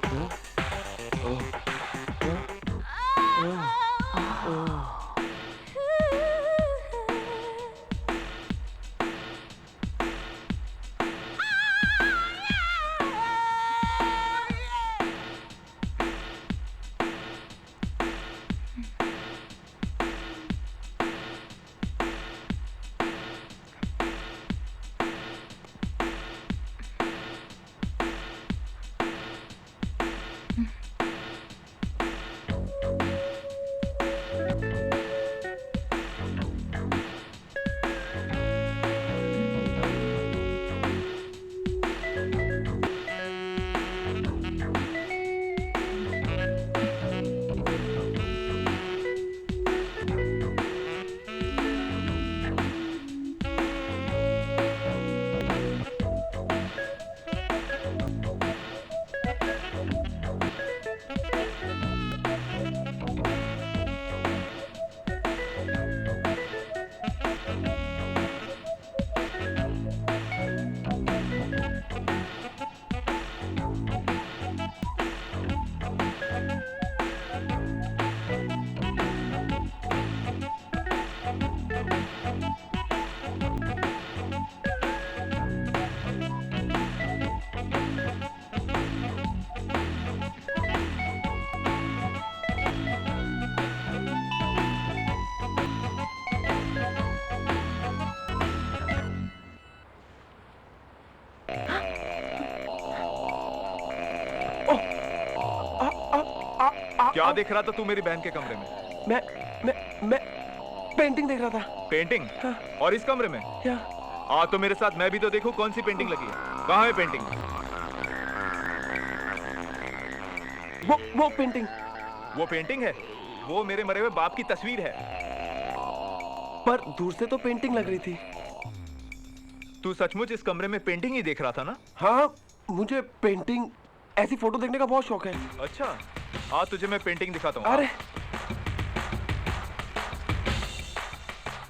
हाँ? ओह, हाँ? ओह, ओह। क्या देख रहा था तू मेरी बहन के कमरे में? मैं पेंटिंग देख रहा था। पेंटिंग? हाँ। और इस कमरे में? क्या? आ तो मेरे साथ, मैं भी तो देखूं कौन सी पेंटिंग लगी है। कहाँ है पेंटिंग? वो पेंटिंग। वो पेंटिंग है? वो मेरे मरे हुए बाप की तस्वीर है। पर दूर से तो पेंटिंग लग रही थी। तू सचमुच इस कमरे में पेंटिंग ही देख रहा था ना? हाँ, मुझे पेंटिंग, ऐसी फोटो देखने का बहुत शौक है। अच्छा, आ तुझे मैं पेंटिंग दिखाता हूँ। अरे,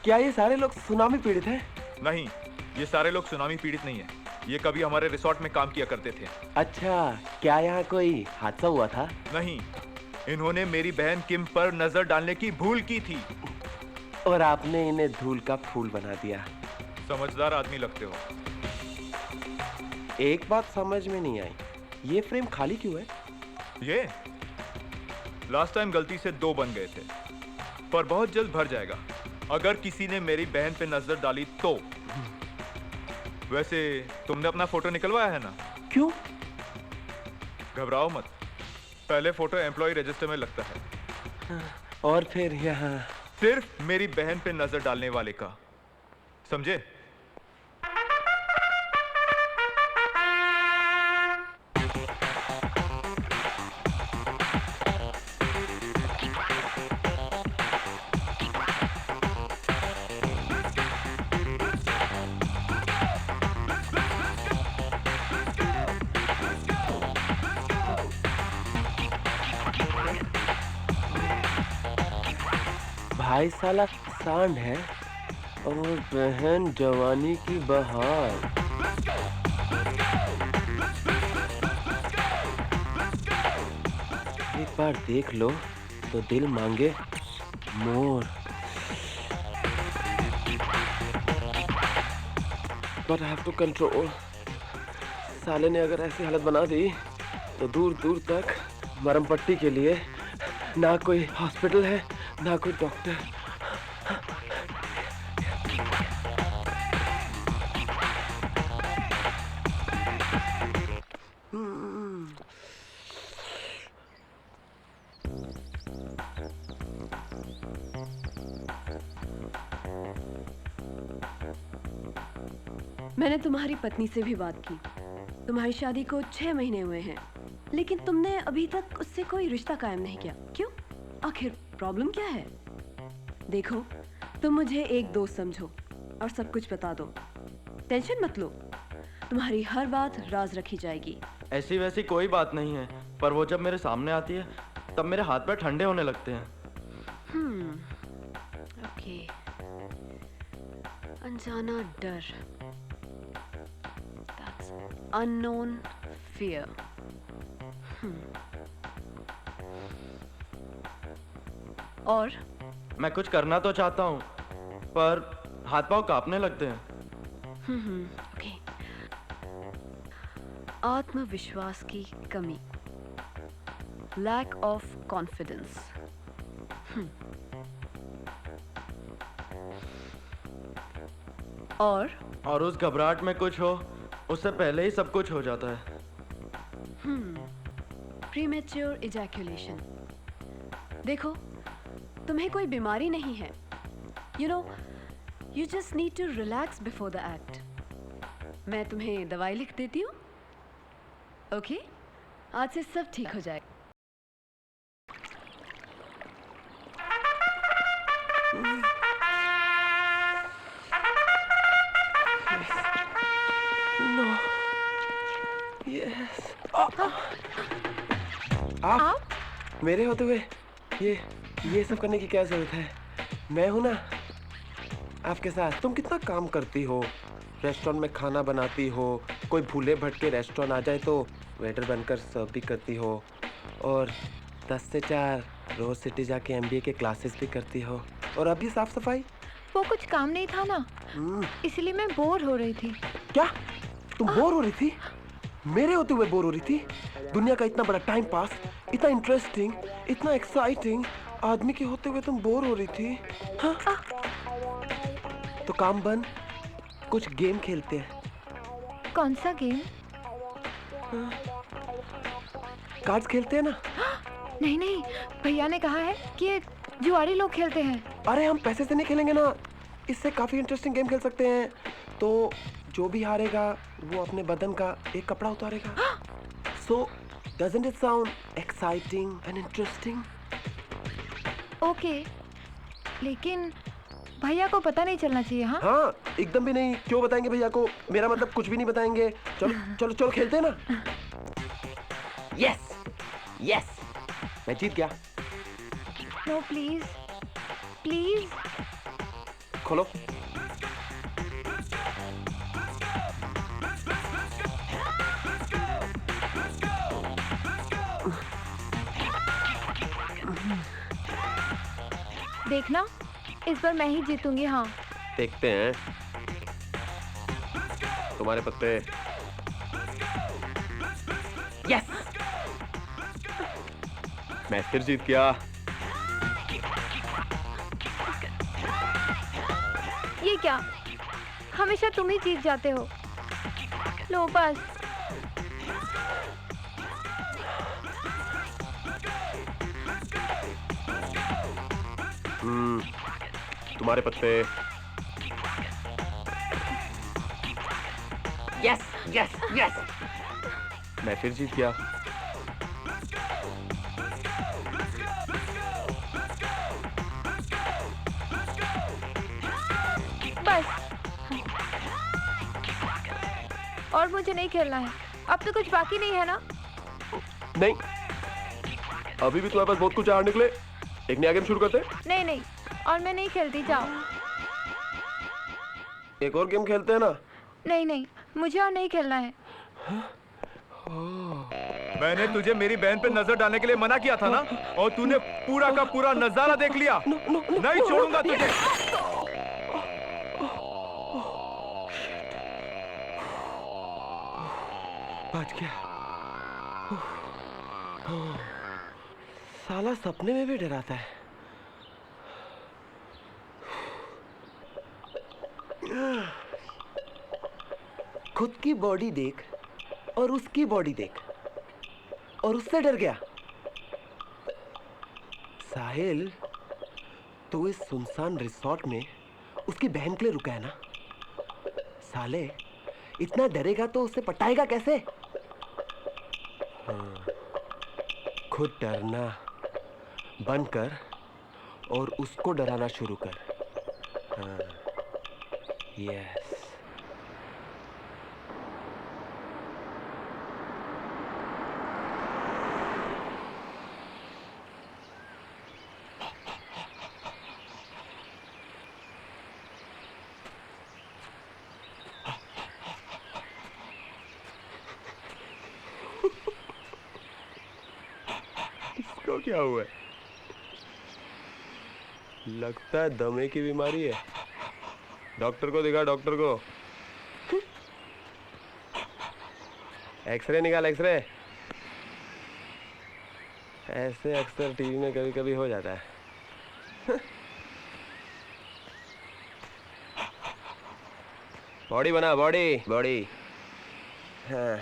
क्या ये सारे लोग सुनामी पीड़ित हैं? नहीं, ये सारे लोग सुनामी पीड़ित नहीं है। ये कभी हमारे रिसोर्ट में काम किया करते थे। अच्छा, क्या यहाँ कोई हादसा हुआ था? नहीं, इन्होंने मेरी बहन किम पर नजर डालने की भूल की थी। और आपने इन्हें धूल का फूल बना दिया। समझदार आदमी लगते हो। एक बात समझ में नहीं आई, ये फ्रेम खाली क्यों है? ये लास्ट टाइम गलती से 2 बन गए थे, पर बहुत जल्द भर जाएगा अगर किसी ने मेरी बहन पे नजर डाली तो। वैसे तुमने अपना फोटो निकलवाया है ना? क्यों? घबराओ मत, पहले फोटो एम्प्लॉय रजिस्टर में लगता है। और फिर यहाँ सिर्फ मेरी बहन पे नजर डालने वाले का, समझे? भाई साला सांड है और बहन जवानी की बहार। एक बार देख लो तो दिल मांगे मोर। But I have to control। साले ने अगर ऐसी हालत बना दी तो दूर दूर तक मरहम पट्टी के लिए ना कोई हॉस्पिटल है ना कोई डॉक्टर। मैंने तुम्हारी पत्नी से भी बात की। तुम्हारी शादी को 6 महीने हुए हैं, लेकिन तुमने अभी तक उससे कोई रिश्ता कायम नहीं किया। क्यों? आखिर प्रॉब्लम क्या है? देखो, तुम मुझे एक दोस्त समझो और सब कुछ बता दो। टेंशन मत लो, तुम्हारी हर बात राज रखी जाएगी। ऐसी वैसी कोई बात नहीं है, पर वो जब मेरे सामने आती है तब मेरे हाथ पैर ठंडे होने लगते हैं। ओके, अनजाना डर, दैट्स अननोन फियर। और मैं कुछ करना तो चाहता हूँ, पर हाथ पांव कांपने लगते हैं। ओके। आत्मविश्वास की कमी, लैक ऑफ कॉन्फिडेंस। और उस घबराहट में कुछ हो, उससे पहले ही सब कुछ हो जाता है। Premature ejaculation. देखो, तुम्हें कोई बीमारी नहीं है। You know, you just need to relax before the act. मैं तुम्हें दवाई लिख देती हूँ। ओके, आज से सब ठीक हो जाएगा। No, yes. आप मेरे होते हुए ये सब करने की क्या जरूरत है? मैं हूं ना आपके साथ। तुम कितना काम करती हो, रेस्टोरेंट में खाना बनाती हो, कोई भूले भटके रेस्टोरेंट आ जाए तो वेटर बनकर सर्व भी करती हो, और 10 से 4 रोज सिटी जाके MBA के क्लासेस भी करती हो, और अभी साफ सफाई। वो कुछ काम नहीं था ना, इसलिए मैं बोर हो रही थी। क्या तुम बोर हो रही थी? मेरे होते हुए बोर हो रही थी? दुनिया का इतना बड़ा टाइम पास, इतना इंटरेस्टिंग, इतना एक्साइटिंग आदमी के होते हुए तुम बोर हो रही थी? हाँ? तो काम बंद, कुछ गेम खेलते हैं। कौन सा गेम? कार्ड्स खेलते हैं ना? नहीं नहीं, भैया ने कहा है कि ये जुआरी लोग खेलते हैं। अरे हम पैसे से नहीं खेलेंगे ना, इससे काफी इंटरेस्टिंग गेम खेल सकते हैं। तो जो भी हारेगा वो अपने बदन का एक कपड़ा उतारेगा। So doesn't it sound exciting and interesting? Okay, लेकिन भैया को पता नहीं चलना चाहिए। हाँ हाँ, एकदम भी नहीं। क्यों बताएंगे भैया को? मेरा मतलब कुछ भी नहीं बताएंगे। चलो चलो चलो खेलते हैं ना। यस यस, मैं जीत गया। No please please. खोलो। देखना, इस बार मैं ही जीतूंगी। हाँ देखते हैं तुम्हारे पत्ते। यस, मैं फिर जीत गया। ये क्या, हमेशा तुम ही जीत जाते हो। लो बस। तुम्हारे पत्ते। यस यस यस, मैं फिर जीत गया। बस, और मुझे नहीं खेलना है। अब तो कुछ बाकी नहीं है ना? नहीं, अभी भी तुम्हारे पास बहुत कुछ हार निकले। एक नया गेम शुरू करते? नहीं नहीं, और मैं नहीं खेलती। जाओ। एक और गेम खेलते हैं ना? नहीं नहीं, मुझे और नहीं खेलना है। मैंने तुझे मेरी बहन पे नजर डालने के लिए मना किया था ना, और तूने पूरा का पूरा नजारा देख लिया। नहीं छोड़ूंगा तुझे। बच गया। साला सपने में भी डराता है। खुद की बॉडी देख और उसकी बॉडी देख, और उससे डर गया। साहिल, तू इस सुनसान रिसोर्ट में उसकी बहन के लिए रुका है ना? साले, इतना डरेगा तो उससे पटाएगा कैसे? हाँ, खुद डरना बंद कर और उसको डराना शुरू कर। हाँ, यस। इसको क्या हुआ है? लगता है दमे की बीमारी है। डॉक्टर को दिखा, डॉक्टर को। एक्सरे निकाल, एक्सरे। ऐसे अक्सर टीवी में कभी कभी हो जाता है। बॉडी बना, बॉडी बॉडी। हाँ,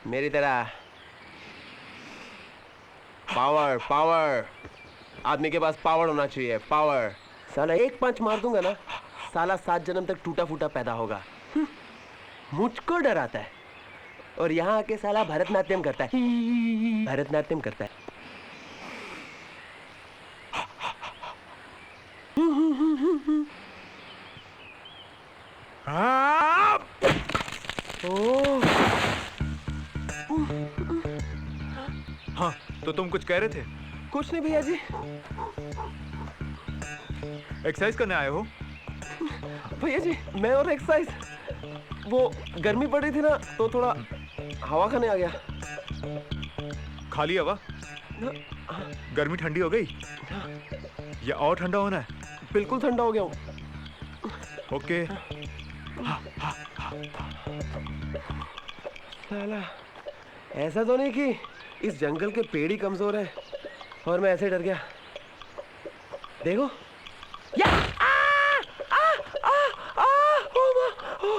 मेरी तरह पावर पावर। आदमी के पास पावर होना चाहिए, पावर। साला एक पंच मार दूंगा ना, साला 7 जन्म तक टूटा फूटा पैदा होगा। मुझको डराता है और यहाँ आके साला भरतनाट्यम करता है, भरतनाट्यम करता है। ओह, हाँ, तो तुम कुछ कह रहे थे? कुछ नहीं भैया जी। एक्सरसाइज करने आए हो? भैया जी मैं और एक्सरसाइज, वो गर्मी पड़ रही थी ना तो थोड़ा हवा खाने आ गया। खाली हवा? गर्मी ठंडी हो गई या और ठंडा होना है? बिल्कुल ठंडा हो गया हूँ। ओके। साला ऐसा तो नहीं कि इस जंगल के पेड़ ही कमजोर है और मैं ऐसे डर गया। देखो या आ, आ, आ, आ, ओ, ओ,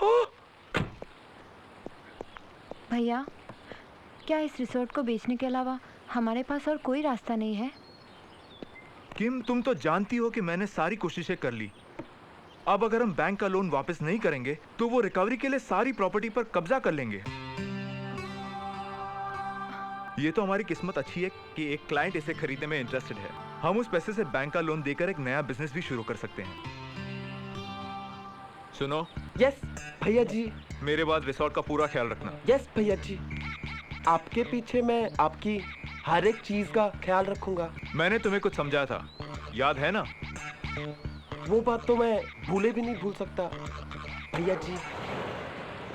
ओ। भैया, क्या इस रिसोर्ट को बेचने के अलावा हमारे पास और कोई रास्ता नहीं है? किम, तुम तो जानती हो कि मैंने सारी कोशिशें कर ली। अब अगर हम बैंक का लोन वापस नहीं करेंगे तो वो रिकवरी के लिए सारी प्रॉपर्टी पर कब्जा कर लेंगे। ये तो हमारी किस्मत अच्छी है कि एक क्लाइंट इसे खरीदने में इंटरेस्टेड है। हम उस पैसे से बैंक का लोन देकर एक नया बिजनेस भी शुरू कर सकते हैं। सुनो, यस भैया जी। मेरे बाद रिसोर्ट का पूरा ख्याल रखना। यस भैया जी, आपके पीछे मैं आपकी हर एक चीज का ख्याल रखूंगा। मैंने तुम्हें कुछ समझाया था, याद है ना? वो बात तो मैं भूले भी नहीं भूल सकता भैया जी।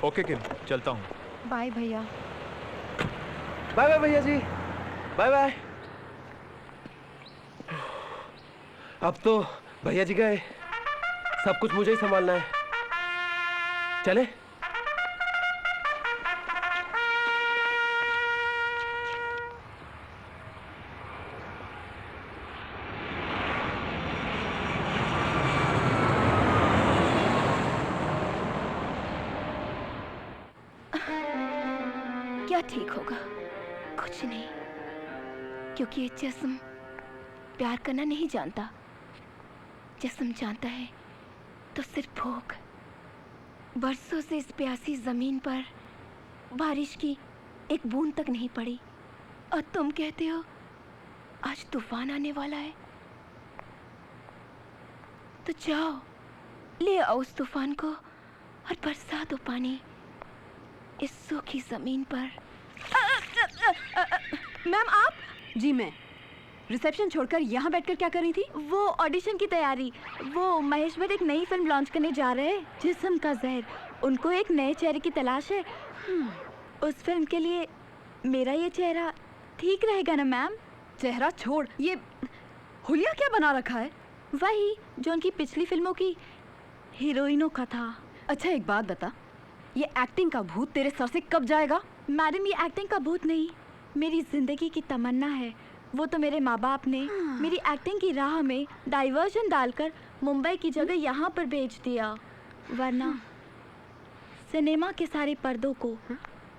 ओके किम, चलता हूँ। बाय भैया। बाय बाय भैया जी, बाय बाय। अब तो भैया जी गए, सब कुछ मुझे ही संभालना है। चले? क्या ठीक होगा? कुछ नहीं, क्योंकि ये जिस्म प्यार करना नहीं जानता। जिस्म जानता है तो सिर्फ भूख। बरसों से इस प्यासी जमीन पर बारिश की एक बूंद तक नहीं पड़ी और तुम कहते हो आज तूफान आने वाला है। तो जाओ, ले आओ उस तूफान को और बरसा दो पानी इस सूखी जमीन पर। मैम आप? जी मैं। रिसेप्शन छोड़कर यहाँ बैठकर क्या कर रही थी? वो ऑडिशन की तैयारी। वो महेश भट्ट एक नई फिल्म लॉन्च करने जा रहे हैं, जिस्म का जहर। उनको एक नए चेहरे की तलाश है। उस फिल्म के लिए मेरा ये चेहरा ठीक रहेगा ना मैम? चेहरा छोड़, ये हुलिया क्या बना रखा है? वही जो उनकी पिछली फिल्मों की हीरोइनों का था। अच्छा एक बात बता, ये एक्टिंग का भूत तेरे सर से कब जाएगा? मैडम, ये एक्टिंग का भूत नहीं, मेरी जिंदगी की तमन्ना है। वो तो मेरे माँ बाप ने मेरी एक्टिंग की राह में डाइवर्जन डालकर मुंबई की जगह यहाँ पर भेज दिया, वरना सिनेमा के सारे पर्दों को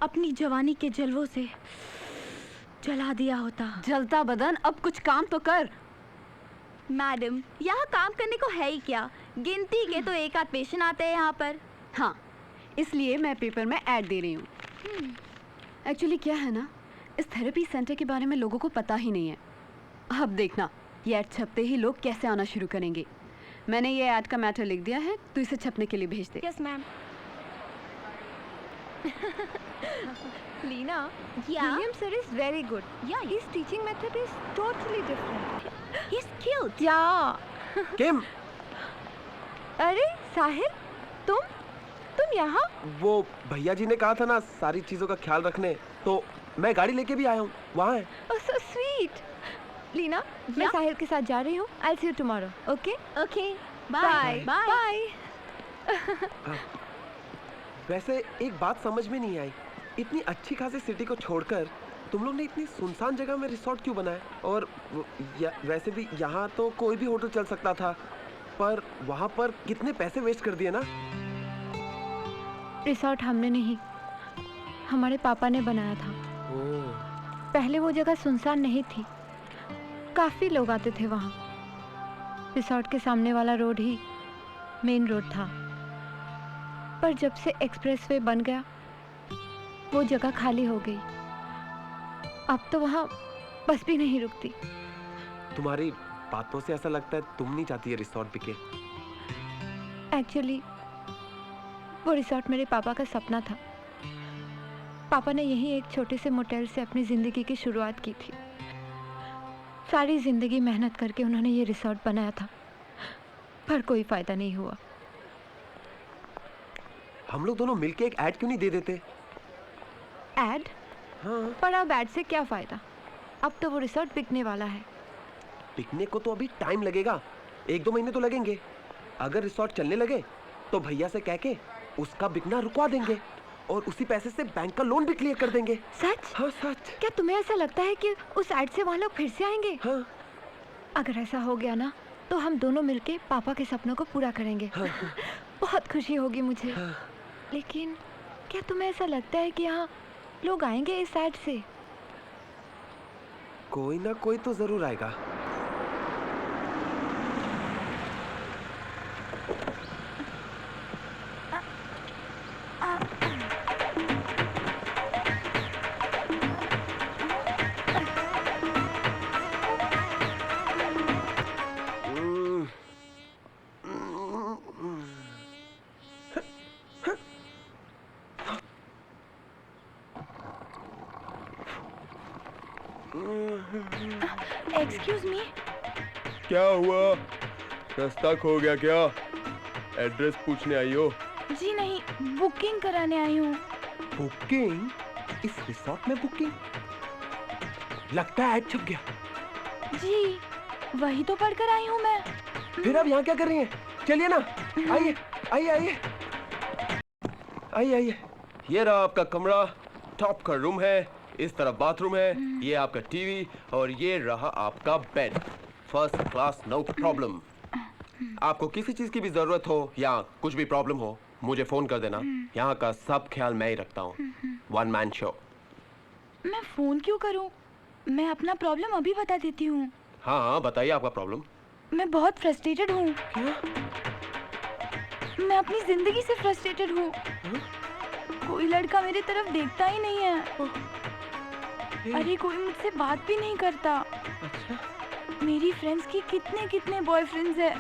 अपनी जवानी के जलवों से जला दिया होता। जलता बदन, अब कुछ काम तो कर। मैडम, यहाँ काम करने को है ही क्या? गिनती के तो एक आध पेशेंट आते हैं यहाँ पर। हाँ, इसलिए मैं पेपर में ऐड दे रही हूँ। एक्चुअली क्या है ना, इस थेरेपी सेंटर के बारे में लोगों को पता ही नहीं है। अब देखना, ये ऐड छपते ही लोग कैसे आना शुरू करेंगे। मैंने ये ऐड का मैटर लिख दिया है, तो इसे छपने के लिए भेज दे। Yes ma'am. Lena, Yeah? William sir is very good. Yeah, His teaching method is totally different. he's cute. Yeah. किम, अरे साहिल, तुम यहाँ? वो भैया जी ने कहा था ना सारी चीजों का ख्याल रखने, तो मैं गाड़ी लेके भी आया हूँ। वहाँ है। Oh, so sweet. लीना, मैं साहिल के साथ जा रही हूँ। I'll see you tomorrow. Okay? Okay Bye. Bye वैसे एक बात समझ में नहीं आई, इतनी अच्छी खासी सिटी को छोड़कर तुम लोग ने इतनी सुनसान जगह में रिसोर्ट क्यों बनाया? और वैसे भी यहाँ तो कोई भी होटल चल सकता था, पर वहाँ पर कितने पैसे वेस्ट कर दिए ना। रिसोर्ट हमने नहीं, हमारे पापा ने बनाया था। ओह, पहले वो जगह सुनसान नहीं थी, काफी लोग आते थे वहाँ। रिसोर्ट के सामने वाला रोड ही मेन रोड था, पर जब से एक्सप्रेसवे बन गया वो जगह खाली हो गई। अब तो वहाँ बस भी नहीं रुकती। तुम्हारी बातों से ऐसा लगता है तुम नहीं चाहती है रिसोर्ट बिके। एक्चुअली वो रिसोर्ट मेरे पापा का सपना था। पापा ने यही एक छोटे से मोटेल से अपनी ज़िंदगी की शुरुआत की थी। सारी ज़िंदगी मेहनत करके उन्होंने ये रिसोर्ट बनाया था, पर कोई फ़ायदा नहीं हुआ। हम लोग दोनों मिलके एक ऐड क्यों नहीं दे देते? ऐड? हाँ, पर अब ऐड से क्या फ़ायदा? अब तो वो रिसोर्ट बिकने वाला है। बिकने को तो अभी टाइम लगेगा, 1-2 महीने तो लगेंगे। अगर रिसोर्ट चलने लगे तो भैया से कह के उसका बिकना रुकवा देंगे और उसी पैसे से बैंक का लोन भी क्लियर कर देंगे। सच? हाँ सच। क्या तुम्हें ऐसा लगता है कि उस ऐड से वहाँ लोग फिर से आएंगे? हाँ अगर ऐसा हो गया ना तो हम दोनों मिलके पापा के सपनों को पूरा करेंगे। हाँ, बहुत खुशी होगी मुझे। हाँ। लेकिन क्या तुम्हें ऐसा लगता है कि यहाँ लोग आएंगे इस ऐड से? कोई ना कोई तो जरूर आएगा। एक्सक्यूज मी, क्या हुआ? रास्ता खो गया क्या? एड्रेस पूछने आई हो? जी नहीं, बुकिंग कराने आई हूँ। बुकिंग? इस रिसोर्ट में बुकिंग? लगता है ऐड छप गया। जी वही तो पढ़कर आई हूँ मैं। फिर अब यहाँ क्या कर रही हैं? चलिए ना, आइए आइए आइए आइए आइए। ये रहा आपका कमरा, टॉप का रूम है, इस तरफ बाथरूम है, ये आपका टीवी और ये रहा आपका bed. First class, no problem. आपको किसी चीज की भी जरूरत हो या कुछ भी प्रॉब्लम हो मुझे फोन कर देना, यहाँ का सब ख्याल मैं ही रखता हूँ। One man show. मैं फोन क्यों करूँ? मैं अपना प्रॉब्लम अभी बता देती हूँ। हाँ हाँ बताइए आपका प्रॉब्लम। मैं बहुत फ्रस्ट्रेटेड हूँ। मैं अपनी जिंदगी से फ्रस्ट्रेटेड हूँ। कोई लड़का मेरी तरफ देखता ही नहीं है। अरे कोई मुझसे बात भी नहीं करता। अच्छा। मेरी फ्रेंड्स की कितने कितने बॉयफ्रेंड्स है।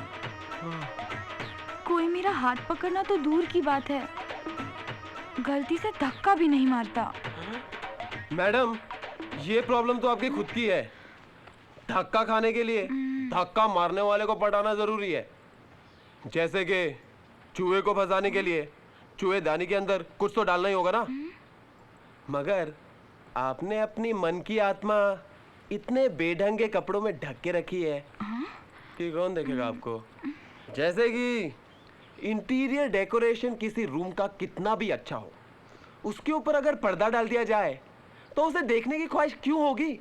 कोई मेरा हाथ पकड़ना तो दूर की बात है, गलती से धक्का भी नहीं मारता। मैडम ये प्रॉब्लम तो आपकी खुद की है। धक्का खाने के लिए धक्का मारने वाले को पटाना जरूरी है। जैसे कि चूहे को फंसाने के लिए चूहेदानी के अंदर कुछ तो डालना ही होगा ना। मगर आपने अपनी मन की आत्मा इतने बेढंगे कपड़ों में ढक के रखी है कि कौन देखेगा आपको। जैसे कि इंटीरियर डेकोरेशन किसी रूम का कितना भी अच्छा हो, उसके ऊपर अगर पर्दा डाल दिया जाए तो उसे देखने की ख्वाहिश क्यों होगी।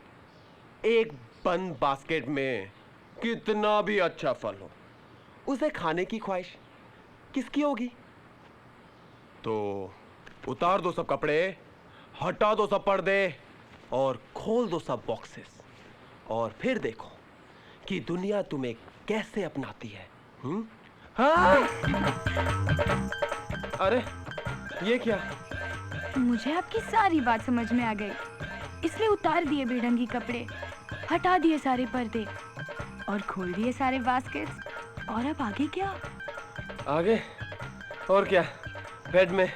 एक बंद बास्केट में कितना भी अच्छा फल हो, उसे खाने की ख्वाहिश किसकी होगी। तो उतार दो सब कपड़े, हटा दो सब पर्दे और खोल दो सब बॉक्सेस और फिर देखो कि दुनिया तुम्हें कैसे अपनाती है। हाँ? अरे ये क्या? मुझे आपकी सारी बात समझ में आ गई, इसलिए उतार दिए बेढंगी कपड़े, हटा दिए सारे पर्दे और खोल दिए सारे बास्केट्स। और अब आगे क्या? आगे और क्या? बेड में।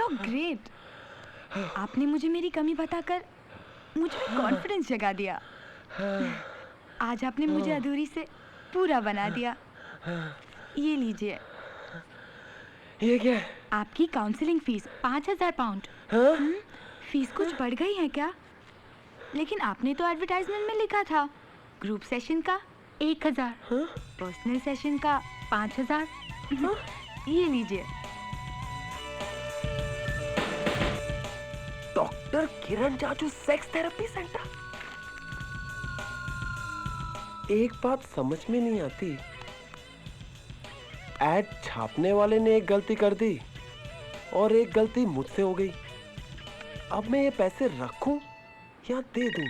So great. आपने मुझे मेरी कमी बताकर मुझ में कॉन्फिडेंस जगा दिया। आज आपने मुझे अधूरी से पूरा बना दिया। ये लीजिए, ये क्या है? आपकी काउंसलिंग फीस 5,000 पाउंड। हाँ? फीस कुछ बढ़ गई है क्या? लेकिन आपने तो एडवर्टाइजमेंट में लिखा था ग्रुप सेशन का 1,000, पर्सनल सेशन का 5,000। ये लीजिए। डॉक्टर किरण जाजू सेक्स थेरेपी सेंटर। एक बात समझ में नहीं आती, एड छापने वाले ने एक गलती कर दी और एक गलती मुझसे हो गई। अब मैं ये पैसे रखूं या दे दूं?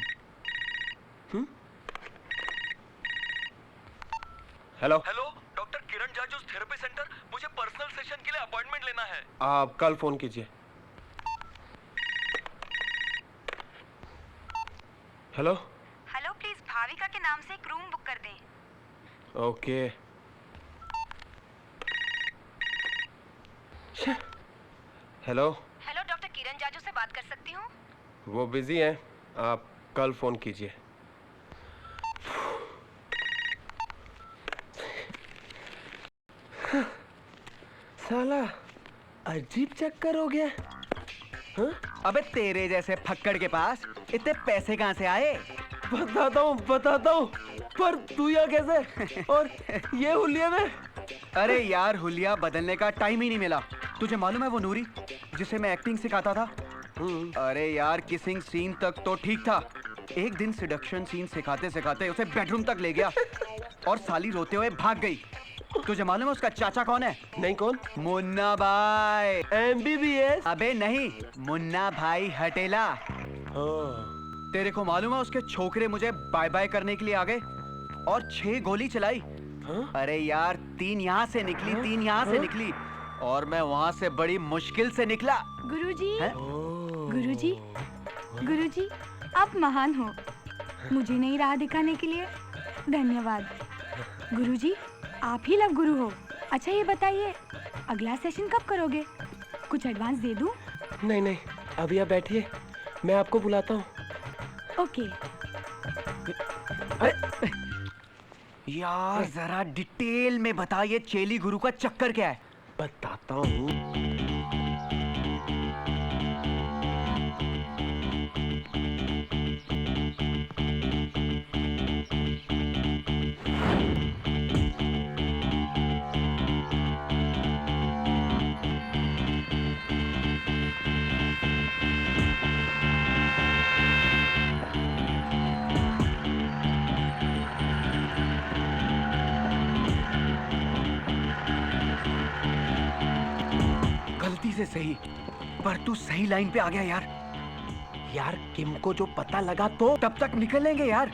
हेलो हेलो, डॉक्टर किरण जाजू थेरेपी सेंटर। मुझे पर्सनल सेशन के लिए अपॉइंटमेंट लेना है। आप कल फोन कीजिए। हेलो हेलो, प्लीज भाविका के नाम से एक रूम बुक कर दें। ओके। हेलो हेलो, डॉक्टर किरण जाजू से बात कर सकती हूँ? वो बिजी हैं, आप कल फोन कीजिए। साला अजीब चक्कर हो गया। हाँ? अबे तेरे जैसे फक्कड़ के पास इतने पैसे कहाँ से आए? बताता हूँ, पर तू यहाँ कैसे? और ये हुलिया में? अरे यार, हुलिया बदलने का टाइम ही नहीं मिला। तुझे मालूम है वो नूरी जिसे मैं एक्टिंग सिखाता था? अरे यार, किसिंग सीन तक तो ठीक था। एक दिन सिडक्शन सीन सिखाते सिखाते उसे बेडरूम तक ले गया और साली रोते हुए भाग गई। तुझे मालूम है उसका चाचा कौन है? नहीं, कौन? मुन्ना भाई। MBBS? अबे नहीं, मुन्ना भाई हटेला। हाँ। तेरे को मालूम है उसके छोकरे मुझे बाय बाय करने के लिए आ गए और 6 गोली चलाई। हाँ? अरे यार, 3 यहाँ से निकली, 3 यहाँ से निकली और मैं वहाँ से बड़ी मुश्किल से निकला। गुरुजी, हैं? गुरुजी, गुरुजी, आप महान हो। मुझे नई राह दिखाने के लिए धन्यवाद। गुरुजी, आप ही लव गुरु हो। अच्छा ये बताइए, अगला सेशन कब करोगे? कुछ एडवांस दे दूं? नहीं, अभी आप बैठिए, मैं आपको बुलाता हूँ। ओके। यार जरा डिटेल में बता, ये चेली गुरु का चक्कर क्या है? बताता हूँ। गलती से सही, पर तू सही लाइन पे आ गया यार। यार किम को जो पता लगा तो? तब तक निकल लेंगे यार।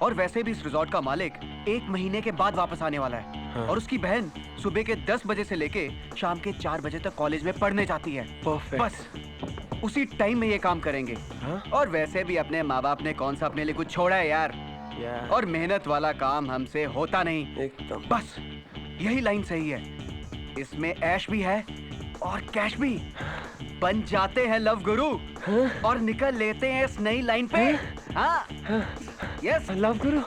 और वैसे भी इस रिजॉर्ट का मालिक 1 महीने के बाद वापस आने वाला है। हाँ। और उसकी बहन सुबह के 10 बजे से लेके शाम के 4 बजे तक कॉलेज में पढ़ने जाती है। परफेक्ट। बस उसी टाइम में ये काम करेंगे। हाँ? और वैसे भी अपने माँ बाप ने कौन सा अपने लिए कुछ छोड़ा है यार। और मेहनत वाला काम हमसे होता नहीं। एकदम। बस यही लाइन सही है। इसमें ऐश भी है और कैश भी। बन जाते हैं लव गुरु। हाँ? और निकल लेते हैं इस नई लाइन पे। हाँ, यस। लव गुरु।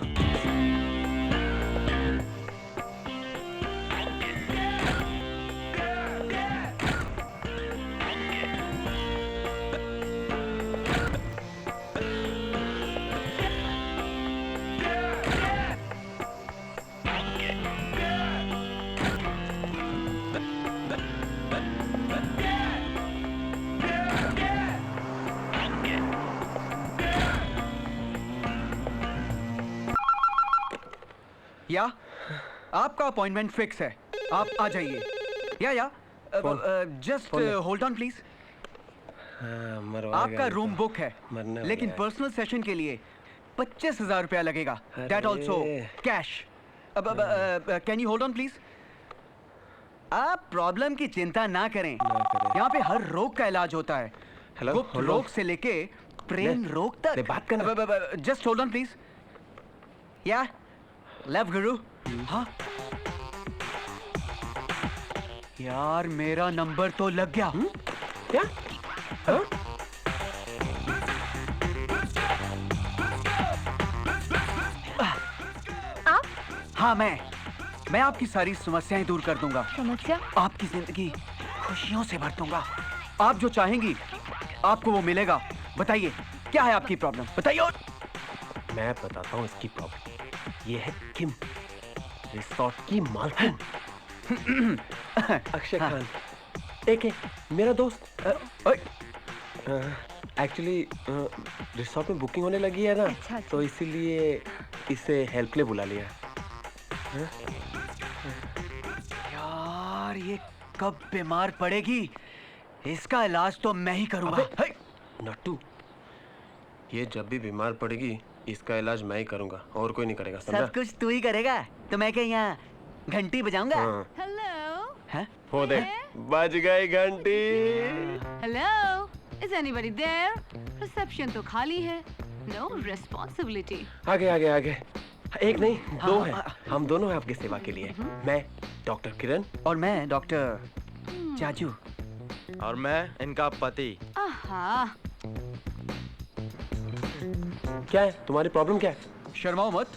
या आपका अपॉइंटमेंट फिक्स है, आप आ जाइए। या जस्ट होल्ड ऑन प्लीज। आपका रूम बुक है, लेकिन पर्सनल सेशन के लिए 25,000 रुपया लगेगा। That also cash. Can you hold on please? आप प्रॉब्लम की चिंता ना करें। यहाँ पे हर रोग का इलाज होता है। गुप्त रोग से लेके प्रेम रोग तक। बात करना। Just hold on please. या लव गुरु। हाँ यार, मेरा नंबर तो लग गया। क्या? हाँ? आप? हाँ मैं आपकी सारी समस्याएं दूर कर दूंगा। समस्या? आपकी जिंदगी खुशियों से भर दूंगा। आप जो चाहेंगी आपको वो मिलेगा। बताइए क्या है आपकी प्रॉब्लम, बताइए। और मैं बताता हूँ इसकी प्रॉब्लम। ये है किम, रिसोर्ट की मालकिन। अक्षय खान एक है मेरा दोस्त। एक्चुअली रिसोर्ट में बुकिंग होने लगी है ना, अच्छा। तो इसीलिए इसे हेल्प के लिए बुला लिया। यार ये कब बीमार पड़ेगी, इसका इलाज तो मैं ही करूंगा। नट्टू, ये जब भी बीमार पड़ेगी इसका इलाज मैं ही करूंगा, और कोई नहीं करेगा, समझा? सब कुछ तू ही करेगा, तो मैं क्या यहाँ घंटी बजाऊंगा? हाँ। हेलो हैं? वो देख, बज गई घंटी। Hello, is anybody there? Reception तो खाली है। No responsibility. आगे आगे आगे। एक नहीं दो हैं, हम दोनों हैं आपकी सेवा के लिए। मैं डॉक्टर किरण और मैं डॉक्टर चाचू। और मैं इनका पति। आहा, क्या है तुम्हारी प्रॉब्लम? क्या है? शर्माओ मत,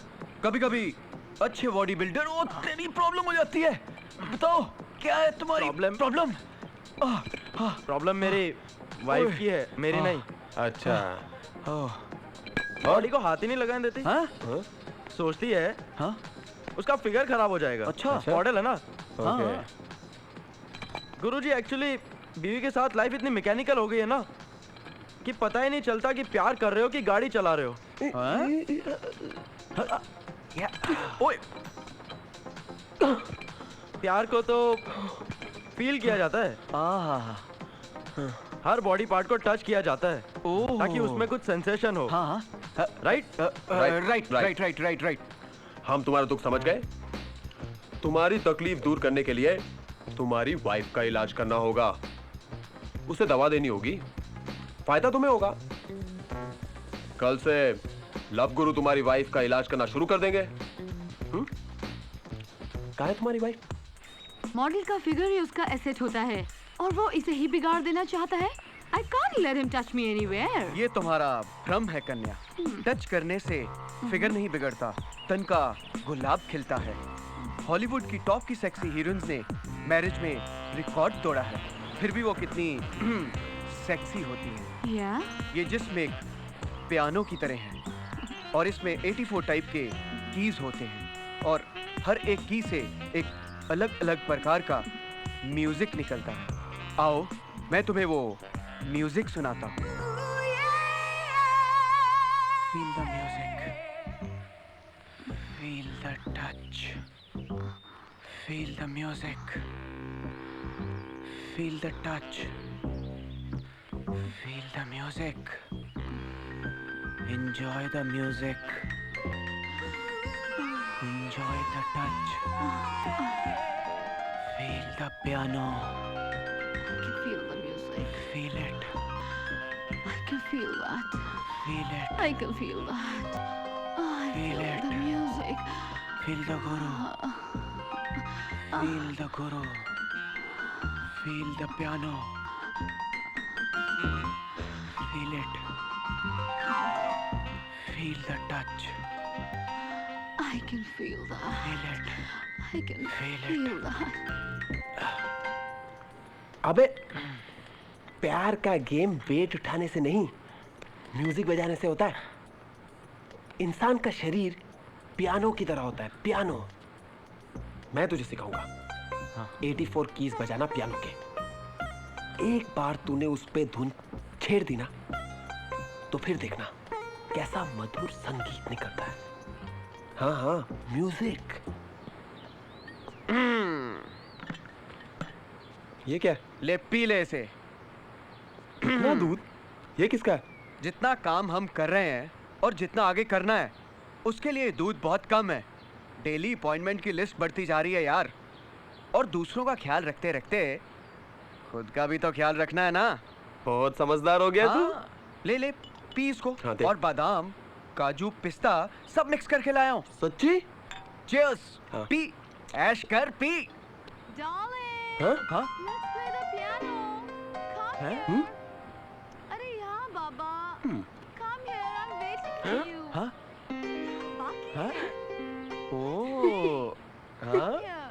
कभी कभी अच्छे बॉडी बिल्डर वो तेरी प्रॉब्लम हो जाती है। बताओ क्या है तुम्हारी प्रॉब्लम? प्रॉब्लम मेरी वाइफ की है, मेरी नहीं। अच्छा। बॉडी को हाथ ही नहीं लगाने देती। हाँ? सोचती है हाँ? उसका फिगर खराब हो जाएगा। अच्छा। मॉडल है ना। ओके। गुरुजी एक्चुअली बीवी के साथ लाइफ इतनी मैकेनिकल हो गई है ना कि पता ही नहीं चलता कि प्यार कर रहे हो कि गाड़ी चला रहे हो। ओए, प्यार को तो फील किया जाता है, हर बॉडी पार्ट को टच किया जाता है ताकि उसमें कुछ सेंसेशन हो। हाँ राइट? राइट। हम तुम्हारा दुख समझ गए। तुम्हारी तकलीफ दूर करने के लिए तुम्हारी वाइफ का इलाज करना होगा, उसे दवा देनी होगी, फायदा तुम्हें होगा। कल से लव गुरु तुम्हारी वाइफ का इलाज करना शुरू कर देंगे। कहाँ है तुम्हारी वाइफ? मॉडल का फिगर ही उसका एसेट होता है और वो इसे ही बिगाड़ देना चाहता है। I can't let him touch me anywhere. ये तुम्हारा भ्रम है कन्या। टच करने से फिगर नहीं बिगड़ता, तन का गुलाब खिलता है। हॉलीवुड की टॉप की सेक्सी हीरोइंस ने मैरिज में रिकॉर्ड तोड़ा है, फिर भी वो कितनी सेक्सी होती है। Yeah? ये जिस्म एक पियानो की तरह है और इसमें 84 टाइप के कीज होते हैं और हर एक की से एक अलग अलग प्रकार का म्यूजिक निकलता है। आओ मैं तुम्हें वो म्यूजिक सुनाता हूँ। Feel the music, feel the touch, feel the music, feel the touch, feel the music, enjoy the music, enjoy the touch, feel the piano, I can feel the music. feel it, I can feel that. feel it, I can feel that. I Feel feel it. the music. feel the guru, feel the guru, feel the piano, feel it, feel the touch, I can feel that. feel it, I can Feel it. feel that. अबे प्यार का game wait उठाने से नहीं, music बजाने से होता है। इंसान का शरीर पियानो की तरह होता है, पियानो। मैं तुझे सिखाऊंगा 84 कीज बजाना पियानो के। एक बार तूने उस पे धुन छेड़ दी ना, तो फिर देखना कैसा मधुर संगीत निकलता है। हाँ हाँ, म्यूजिक। ये क्या है? ले पी ले इसे। इतना दूध? ये किसका है? जितना काम हम कर रहे हैं और जितना आगे करना है उसके लिए दूध बहुत कम है। डेली अपॉइंटमेंट की लिस्ट बढ़ती जा रही है यार, और दूसरों का ख्याल रखते रखते खुद का भी तो ख्याल रखना है ना। बहुत समझदार हो गया तू। हाँ, ले ले पी इसको। हाँ, दे। और बादाम काजू पिस्ता सब मिक्स करके लाया हूँ। सच्ची? चीयर्स। हाँ। पी, ऐश कर, पी। Darling, हाँ? हाँ? let's play the piano. Come अरे यहाँ बाबा, come here, I'm waiting for you. हाँ? बाकी हाँ? है। ओह, हाँ? Here.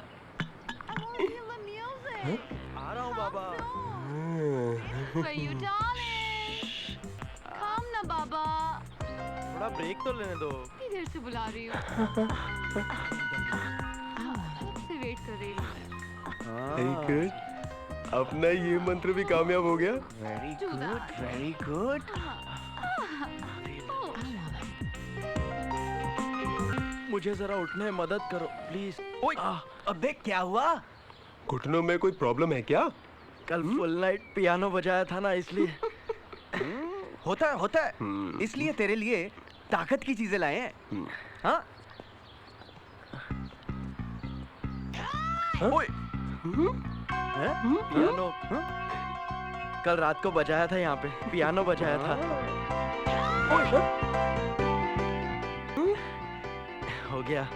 I want to hear the music. आ रहा हूँ बाबा। It's for you, darling. Come ना बाबा, थोड़ा ब्रेक तो लेने दो। इतनी देर से बुला रही हूँ। कब से वेट कर रही हूँ मैं। Very good. अपना ये मंत्र भी कामयाब हो गया। Very Do good, that. Very good. मुझे जरा उठने में मदद करो, प्लीज। ओए, अबे क्या हुआ? घुटनों में कोई प्रॉब्लम है क्या? कल फुल नाइट पियानो बजाया था ना, इसलिए। होता है। इसलिए तेरे लिए ताकत की चीजें लाए हैं। हाँ? ओए, हैं? पियानो। कल रात को बजाया था यहाँ पे, पियानो बजाया था। हो गया।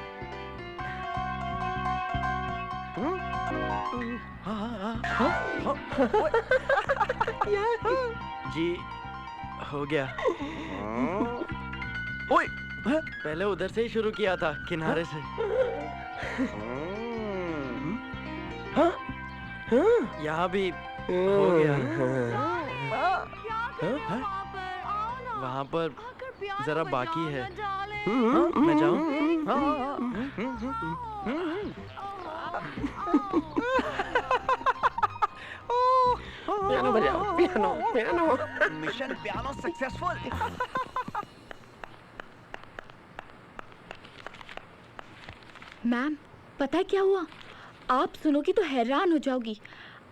जी, हो गया। ओए, पहले उधर से ही शुरू किया था, किनारे से। यहाँ भी हो गया। वहाँ पर जरा बाकी है। मैं जाऊँ? पियानो बजाओ, piano. Mission piano successful. Ma'am, पता है क्या हुआ? आप सुनोगी तो हैरान हो जाओगी।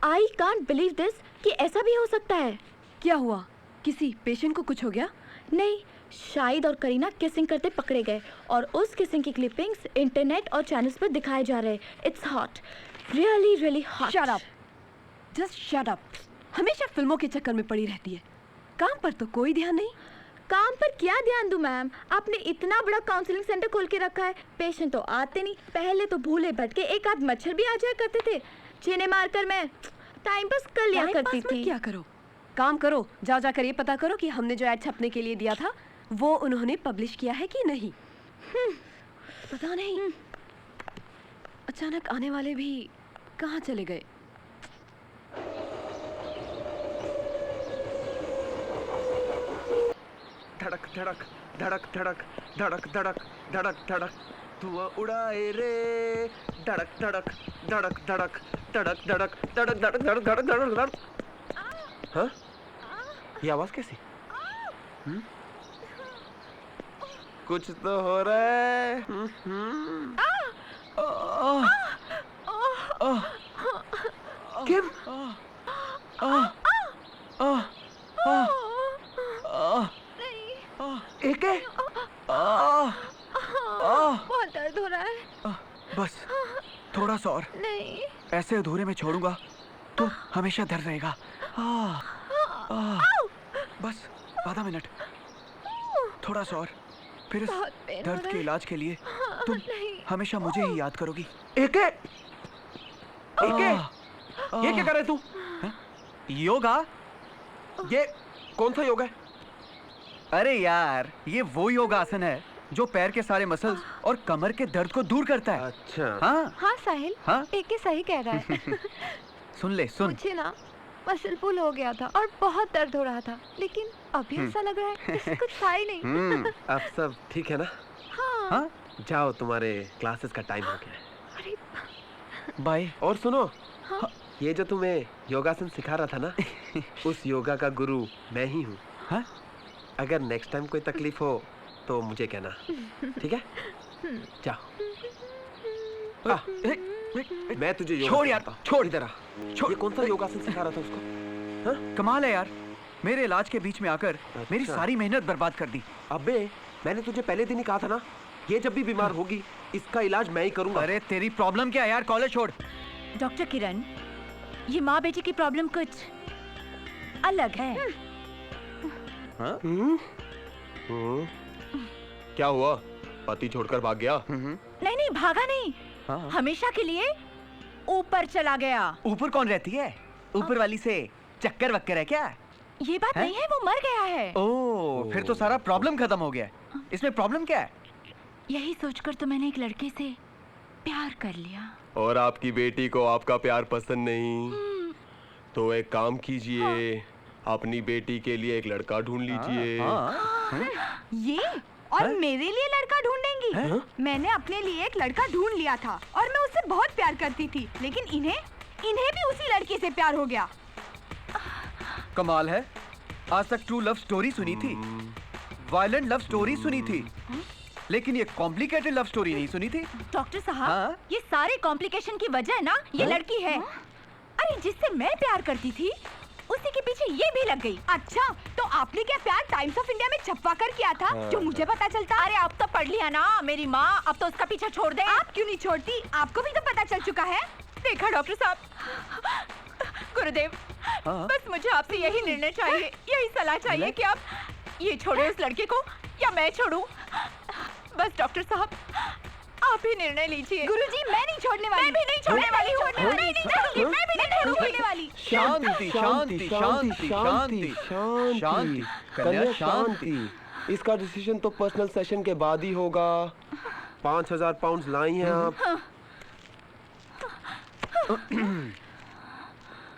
आई कांट बिलीव दिस कि ऐसा भी हो सकता है। क्या हुआ? किसी पेशेंट को कुछ हो गया? नहीं, शाहिद और करीना किसिंग करते पकड़े गए और उस किसिंग की क्लिपिंग्स इंटरनेट और चैनल्स पर दिखाए जा रहे हैं। It's hot, really really hot. Shut up, just shut up. हमेशा फिल्मों के चक्कर में पड़ी रहती है, काम पर तो कोई ध्यान नहीं। काम पर क्या ध्यान दूं मैम? आपने इतना बड़ा काउंसलिंग सेंटर खोल के रखा है, पेशेंट तो आते नहीं। पहले तो भूले भटके एक आध मच्छर भी आ जाया करते थे, जिन्हें मारकर मैं टाइम पास कर लिया करती थी। क्या करो, काम करो। जाओ जाकर ये पता करो कि हमने जो ऐड छपने के लिए दिया था वो उन्होंने पब्लिश किया है कि नहीं। पता नहीं अचानक आने वाले भी कहाँ चले गए। धड़क धड़क धड़क धड़क धड़क धड़क धड़क धड़क धुआं उड़ाए रे। धड़क धड़क धड़क धड़क धड़क धड़क धड़क धड़क धड़क धड़क धड़क धड़क। हाँ? ये आवाज कैसी? कुछ तो हो रहा है। किम? एके? बहुत दर्द हो रहा है। बस थोड़ा सा और। नहीं, ऐसे अधूरे में छोड़ूंगा तो हमेशा दर्द रहेगा। बस आधा मिनट, थोड़ा सा और, फिर इस बहुत पेन हो दर्द रहा के है। इलाज के लिए तुम नहीं। हमेशा मुझे ही याद करोगी। एके? एके? ये क्या कर रहे तू? योगा? ये कौन सा योगा है? अरे यार, ये वो योगासन है जो पैर के सारे मसल्स और कमर के दर्द को दूर करता है। अच्छा। हाँ हाँ साहिल, हाँ? एके सही कह रहा है। सुन ले, सुन। मुझे ना मसल पुल हो गया था और बहुत दर्द हो रहा था, लेकिन अभी ऐसा लग रहा है जैसे कुछ था ही नहीं। अब सब ठीक है ना? हाँ? जाओ, तुम्हारे क्लासेस का टाइम हो गया है। अरे बाय। और सुनो, ये जो तुम्हें योगासन सिखा रहा था ना, उस योगा का गुरु मैं ही हूँ। हाँ? अगर नेक्स्ट टाइम कोई तकलीफ हो तो मुझे कहना, ठीक है? जाओ। मैं तुझे योगा छोड़ यार, सिखाता हूँ। छोड़। इधर आ। छोड़। ये कौन सा योगासन सिखा रहा था उसको? कमाल है यार, मेरे इलाज के बीच में आकर मेरी अच्छा। सारी मेहनत बर्बाद कर दी। अबे, मैंने तुझे पहले दिन ही कहा था ना, ये जब भी बीमार होगी इसका इलाज मैं ही करूंगा। अरे तेरी प्रॉब्लम क्या है यार? कॉलेज छोड़। डॉक्टर किरण, ये माँ बेटी की प्रॉब्लम कुछ अलग है। क्या हुआ? पति छोड़कर भाग गया? नहीं नहीं, भागा नहीं, हमेशा के लिए ऊपर चला गया। ऊपर कौन रहती है? ऊपर वाली से चक्कर वक्कर है क्या? ये बात है? नहीं है, वो मर गया है। ओह, फिर तो सारा प्रॉब्लम खत्म हो गया। इसमें प्रॉब्लम क्या है? यही सोचकर तो मैंने एक लड़के से प्यार कर लिया। और आपकी बेटी को आपका प्यार पसंद नहीं, तो एक काम कीजिए, अपनी बेटी के लिए एक लड़का ढूंढ लीजिए। ये और मेरे लिए लड़का ढूंढेंगी? मैंने अपने लिए एक लड़का ढूंढ लिया था और मैं उससे बहुत प्यार करती थी, लेकिन इन्हें भी उसी लड़के से प्यार हो गया। कमाल है, आज तक ट्रू लव स्टोरी सुनी थी, वायलेंट लव स्टोरी सुनी थी, लेकिन ये कॉम्प्लिकेटेड लव स्टोरी नहीं सुनी थी। डॉक्टर साहब, हाँ? ये सारे कॉम्प्लिकेशन की वजह ना ये लड़की है। अरे जिससे मैं प्यार करती थी, उसी के पीछे ये भी लग गई। अच्छा, तो आपने क्या प्यार टाइम्स ऑफ इंडिया में छपवा कर किया था, जो मुझे पता चलता? अरे अब तो पढ़ लिया ना मेरी माँ, अब तो उसका पीछा छोड़ दे। आप क्यों नहीं छोड़ती? आपको भी तो पता चल चुका है। देखा डॉक्टर साहब, गुरुदेव, बस मुझे आपसे यही निर्णय चाहिए, यही सलाह चाहिए कि आप ये छोड़े उस लड़के को या मैं छोड़ूं। बस डॉक्टर साहब, आप ही निर्णय लीजिए। गुरुजी, मैं नहीं छोड़ने वाली। मैं भी नहीं छोड़ने वाली हूँ। मैं नहीं छोड़ूंगी, मैं भी नहीं छोड़ने वाली। शांति शांति शांति शांति शांति कन्या शांति। इसका डिसीजन तो पर्सनल सेशन के बाद ही होगा। 5,000 पाउंड लाई हैं आप।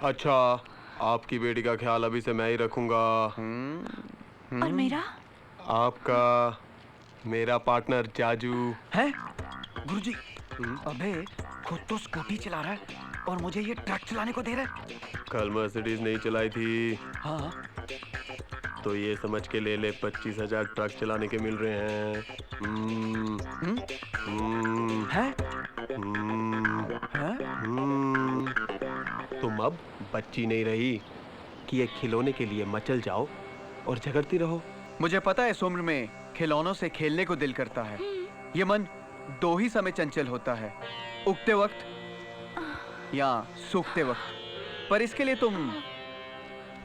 अच्छा, आपकी बेटी का ख्याल अभी से मैं ही रखूंगा। और मेरा? आपका मेरा पार्टनर जाजू है। गुरुजी, अबे खुद तो स्कूटी चला रहा है और मुझे ये ट्रक चलाने को दे रहा है। कल मर्सिडीज नहीं चलाई थी, हाँ, तो ये समझ के ले ले 25,000 ट्रक चलाने के मिल रहे हैं। है? तुम अब बच्ची नहीं रही कि एक खिलौने के लिए मचल जाओ और झगड़ती रहो। मुझे पता है इस उम्र में खिलौनों से खेलने को दिल करता है। ये मन दो ही समय चंचल होता है, उगते वक्त या सूखते वक्त। पर इसके लिए तुम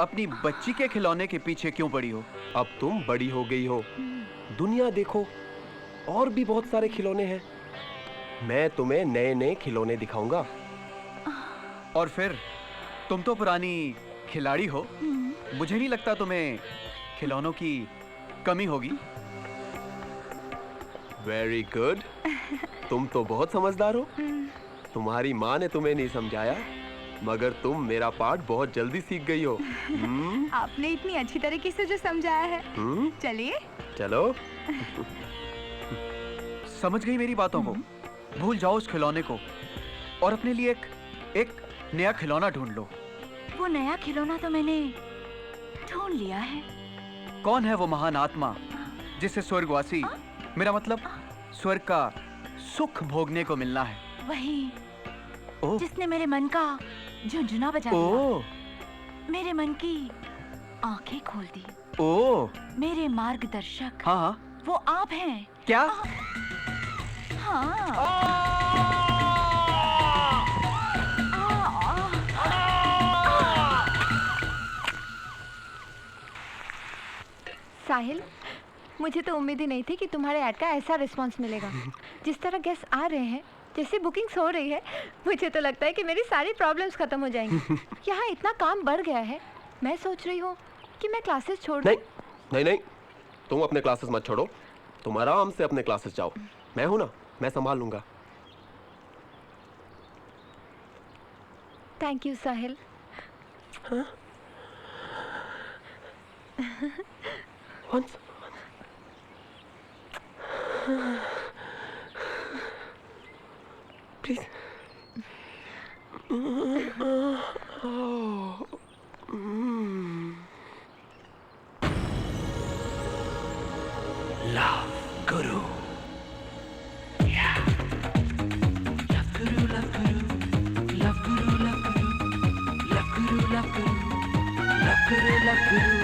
अपनी बच्ची के खिलौने के पीछे क्यों पड़ी हो? अब तुम बड़ी हो गई हो, दुनिया देखो, और भी बहुत सारे खिलौने हैं। मैं तुम्हें नए नए खिलौने दिखाऊंगा। और फिर तुम तो पुरानी खिलाड़ी हो, मुझे नहीं लगता तुम्हें खिलौनों की कमी होगी। वेरी गुड, तुम तो बहुत समझदार हो। तुम्हारी माँ ने तुम्हें नहीं समझाया, मगर तुम मेरा पार्ट बहुत जल्दी सीख गई हो। आपने इतनी अच्छी तरीके से जो समझाया है। चलिए चलो। समझ गई मेरी बातों को? भूल जाओ उस खिलौने को और अपने लिए एक नया खिलौना ढूंढ लो। वो नया खिलौना तो मैंने ढूंढ लिया है। कौन है वो महान आत्मा जिससे स्वर्गवासी, मेरा मतलब स्वर्ग का सुख भोगने को मिलना है? वही जिसने मेरे मन का झुंझुना बजा दिया, मेरे मन की आंखें खोल दी। मेरे मार्गदर्शक, हाँ, वो आप हैं। क्या? साहिल, मुझे तो उम्मीद ही नहीं थी कि तुम्हारे ऐड का ऐसा रिस्पांस मिलेगा। जिस तरह गेस्ट आ रहे हैं, जैसे बुकिंग्स हो रही है, मुझे तो लगता है कि मेरी सारी प्रॉब्लम्स खत्म हो जाएंगी। यहाँ इतना काम बढ़ गया है, मैं सोच रही हूँ कि मैं क्लासेस छोड़ दूँ। नहीं नहीं, तुम अपने क्लासेस मत छोड़ो, तुम आराम से अपने क्लासेस जाओ। मैं हूं ना, मैं संभाल लूंगा। Thank you Sahil. Once. Please. Love Guru. Yeah. Love Guru, Love Guru. Love Guru, Love Guru. Love Guru, Love Guru. Love Guru, Love Guru.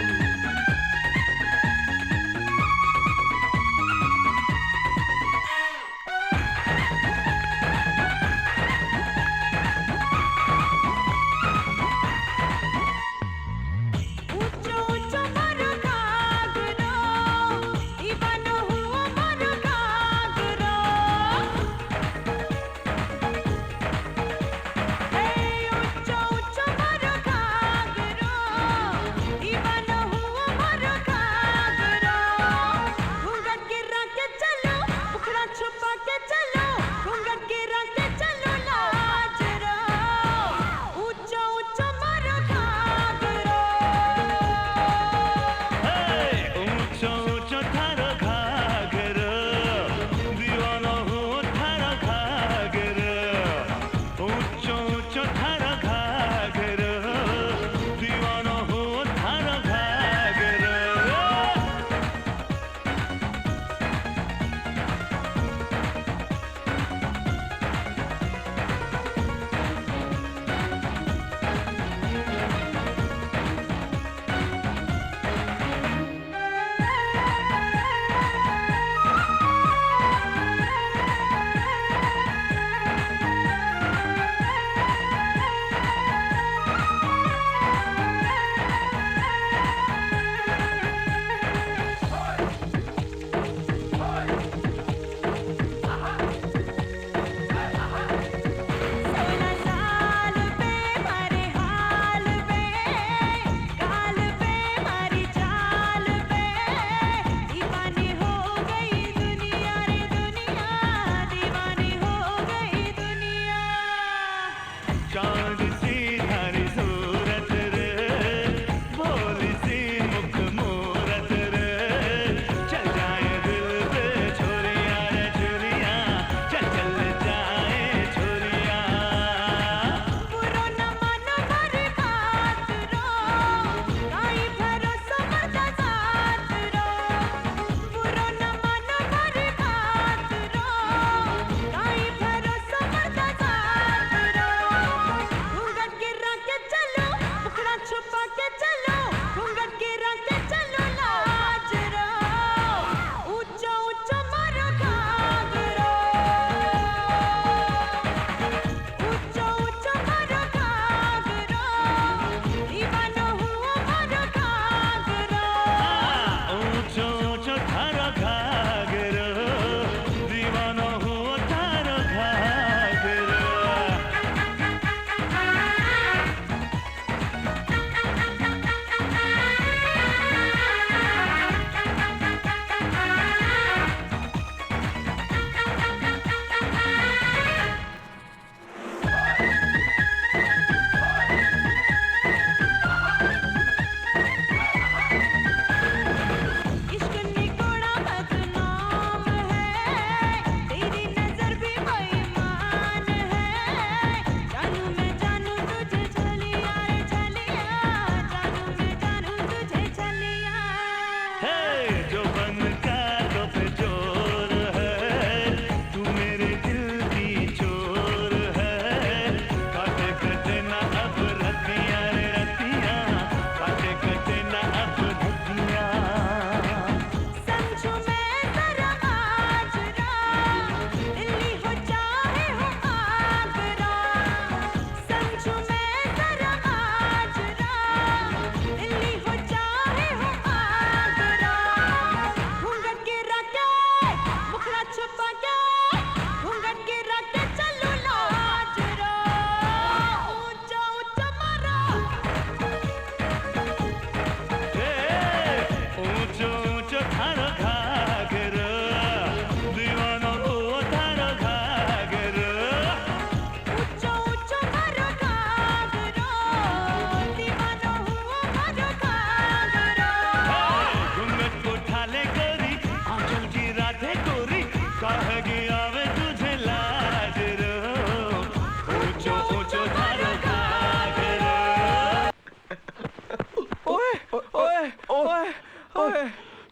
ओए ओए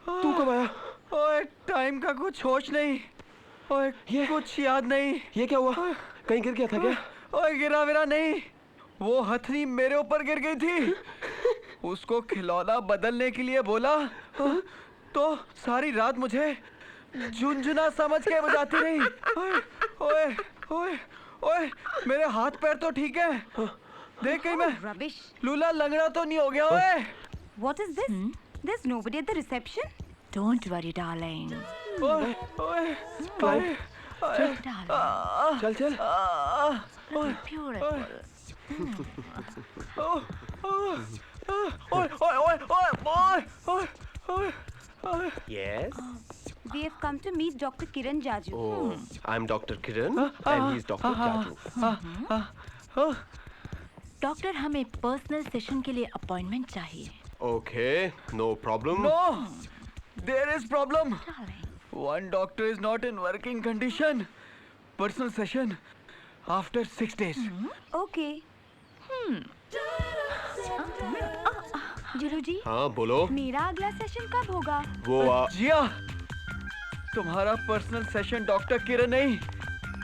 तू कब आया? ओए टाइम का कुछ होश नहीं। ओए ये कुछ याद नहीं। ये क्या हुआ? कहीं गिर गया था क्या? ओए गिरा विरा नहीं, वो हथनी मेरे ऊपर गिर गई थी। उसको खिलौना बदलने के लिए बोला तो सारी रात मुझे झुंझुना समझ के बजाती रही। ओए ओए ओए ओए मेरे हाथ पैर तो ठीक है, देख कहीं मैं Rubbish. लूला लंगड़ा तो नहीं हो गया। ओए What is this? There's nobody at the reception. Don't worry, darling. ओए ओए क्लाइव, Darling. चल चल। Beautiful. ओए ओए ओए ओए ओए ओए ओए Yes. We have come to meet Dr. Kiran Jaju. Oh, I'm Dr. Kiran and he's Dr. Jaju. Doctor हमें पर्सनल सेशन के लिए अपॉइंटमेंट चाहिए। Okay, no problem. No, there is problem. One doctor is not in working condition. Personal session after 6 days. Okay. Julu जी, हाँ बोलो। मेरा अगला session कब होगा? वो जिया, तुम्हारा पर्सनल सेशन डॉक्टर किरण नहीं,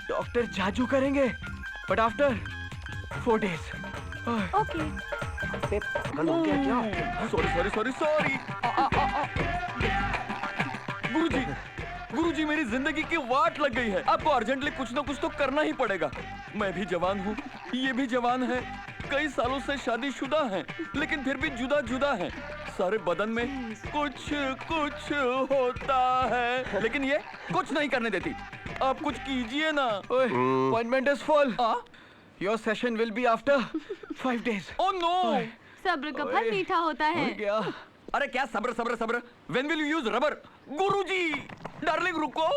डॉक्टर जाजू करेंगे, बट आफ्टर 4 days. Okay. पागल हो गया क्या? सॉरी। गुरुजी मेरी जिंदगी की वाट लग गई है। आपको अर्जेंटली कुछ ना कुछ तो करना ही पड़ेगा। मैं भी जवान हूँ, ये भी जवान है, कई सालों से शादीशुदा हैं, लेकिन फिर भी जुदा जुदा हैं। सारे बदन में कुछ कुछ होता है, लेकिन ये कुछ नहीं करने देती। आप कुछ कीजिए ना। Appointment is full. Your session will be after 5 days. Oh no. सब्र का फल मीठा होता है। क्या? अरे क्या सब्र। When will you use rubber? Guruji, darling रुको।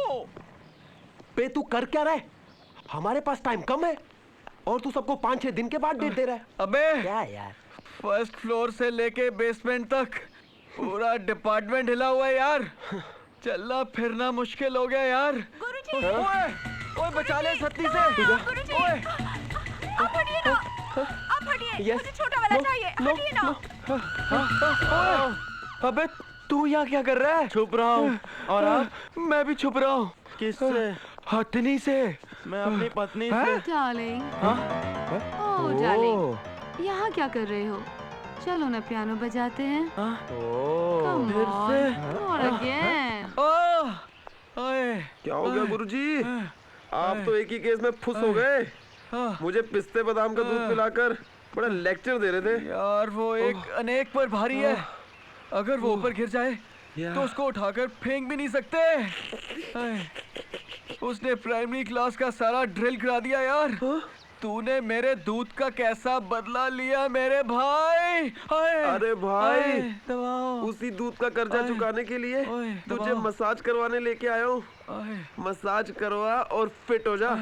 बे तू कर क्या रहा है? हमारे पास टाइम कम है और तू सबको 5-6 दिन के बाद डेट दे रहा है। अबे क्या यार? फर्स्ट फ्लोर से लेके बेसमेंट तक पूरा डिपार्टमेंट हिला हुआ है यार। चलना फिरना मुश्किल हो गया यार। गुरुजी, ओए बचा ले छतरी से। गुरुजी, ओए आप हटिए ना, आप हटिए। मुझे छोटा वाला चाहिए, हटिए ना। अबे तू यहाँ क्या कर रहा है? छुप रहा हूँ। और आप? मैं भी छुप रहा हूँ। किससे? हथनी से। मैं अपनी पत्नी से। डार्लिंग, ओह डार्लिंग, यहाँ क्या कर रहे हो? चलो ना पियानो बजाते हैं। Come फिर on, से? or again. ओए क्या हो गया गुरुजी? आप तो एक ही केस में फुस हो गए। मुझे पिस्ते बादाम का दूध पिलाकर बड़ा लेक्चर दे रहे थे। यार वो एक अनेक पर भारी है, अगर वो ऊपर गिर जाए तो उसको उठाकर फेंक भी नहीं सकते। उसने प्राइमरी क्लास का सारा ड्रिल करा दिया यार। तूने मेरे दूध का कैसा बदला लिया मेरे भाई। अरे भाई, दबाओ। उसी दूध का कर्जा चुकाने के लिए तुझे मसाज करवाने लेके आया हूँ। मसाज करवा और फिट हो जा।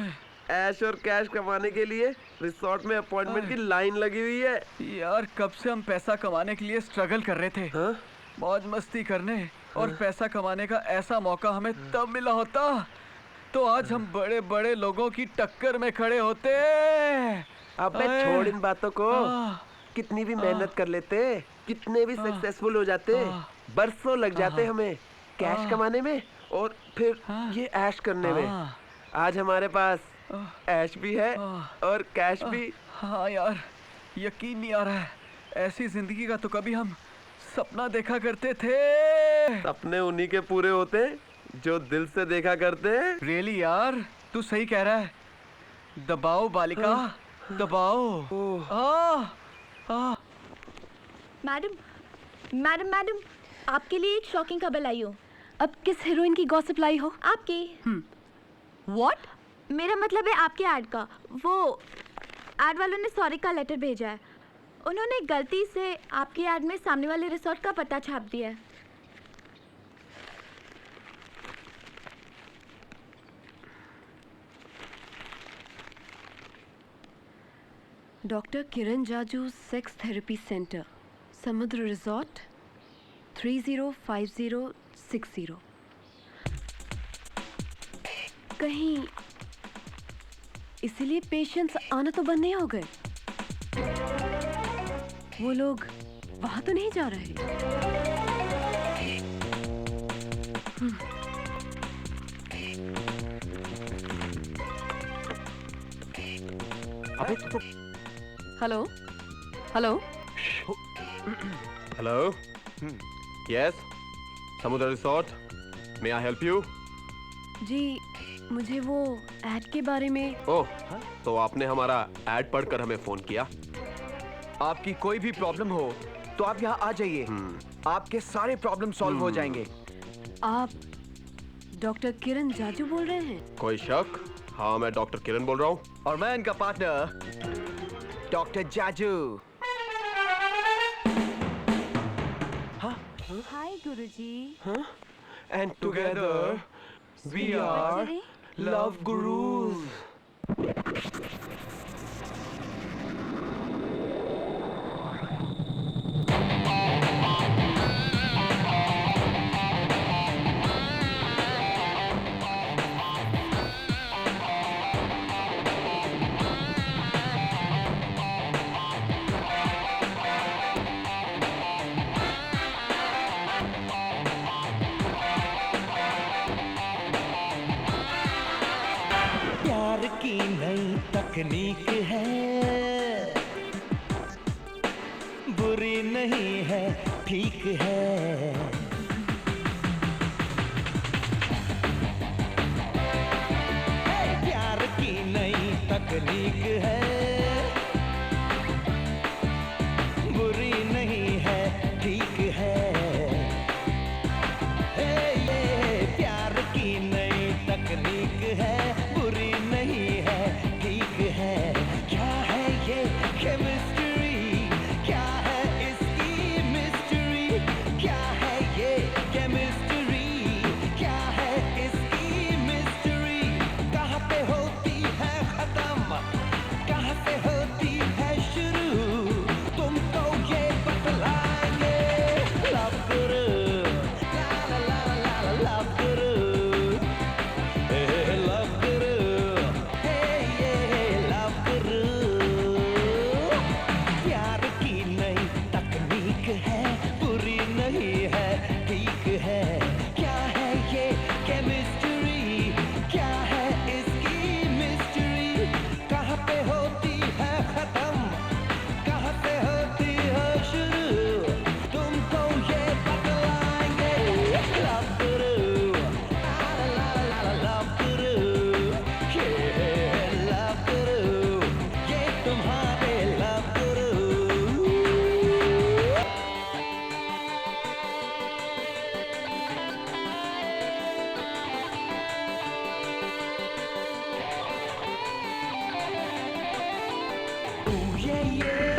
ऐश और कैश कमाने के लिए रिसोर्ट में अपॉइंटमेंट की लाइन लगी हुई है। यार कब से हम पैसा कमाने के लिए स्ट्रगल कर रहे थे। मौज मस्ती करने और पैसा कमाने का ऐसा मौका हमें तब मिला होता तो आज हम बड़े बड़े लोगों की टक्कर में खड़े होते। अबे छोड़ इन बातों को। कितनी भी मेहनत कर लेते, कितने भी सक्सेसफुल हो जाते, बरसों लग जाते हमें कैश कमाने में और फिर ये ऐश करने में। आज हमारे पास ऐश भी है और कैश भी। हाँ यार, यकीन नहीं आ रहा है, ऐसी जिंदगी का तो कभी हम सपना देखा करते थे। सपने उन्हीं के पूरे होते जो दिल से देखा करते हैं। रियली यार, तू सही कह रहा है। दबाओ बालिका, दबाओ। मैडम, आपके लिए एक शॉकिंग खबर लाई हूँ। अब किस हीरोइन की गॉसिप लाई हो? आपकी। What? मेरा मतलब है आपके ऐड का। वो ऐड वालों ने सॉरी का लेटर भेजा है। उन्होंने गलती से आपके ऐड में सामने वाले रिसोर्ट का पता छाप दिया है। डॉक्टर किरण जाजू सेक्स थेरेपी सेंटर, समुद्र रिजॉर्ट, 305060। कहीं इसीलिए पेशेंट्स आना तो बंद नहीं हो गए? वो लोग वहां तो नहीं जा रहे? अबे तो hello hello hello yes Samudra resort may I help you? जी मुझे वो ऐड के बारे में। ओह तो आपने हमारा ऐड पढ़कर हमें फोन किया? आपकी कोई भी प्रॉब्लम हो तो आप यहाँ आ जाइए, आपके सारे प्रॉब्लम सॉल्व हो जाएंगे। आप डॉक्टर किरण जाजू बोल रहे हैं? कोई शक? हाँ मैं डॉक्टर किरण बोल रहा हूँ। और मैं इनका partner doctor Jaju. Hi Guruji. And together we are love gurus. प्यार की नई तकनीक है, बुरी नहीं है ठीक है। प्यार की नई तकनीक है, बुरी नहीं है ठीक है। प्यार की नई तकनीक है, बुरी नहीं है ठीक है। क्या है ये केमिस्ट्री, क्या है इसकी मिस्ट्री, क्या है ये केमिस्ट्री, क्या है इसकी मिस्ट्री। कहाँ पे होती है खत्म, कहाँ से होती है शुरू, तुमको ये बतलाएंगे लव गुरु। ला ला ला ला ला लव गुरु, लव गुरु, ये लव गुरु। प्यार की नई तकनीक है, बुरी नहीं है ठीक है। क्या है ये केमिस्ट्री, क्या है इसकी मिस्ट्री। कहाँ पे होती है खत्म, कहाँ से होती है शुरू, तुमको ये बतलाएंगे लव गुरु। ला ला ला ला लव गुरु, ये लव गुरु, ये तुम्हारे लव गुरु। Ooh, yeah, yeah.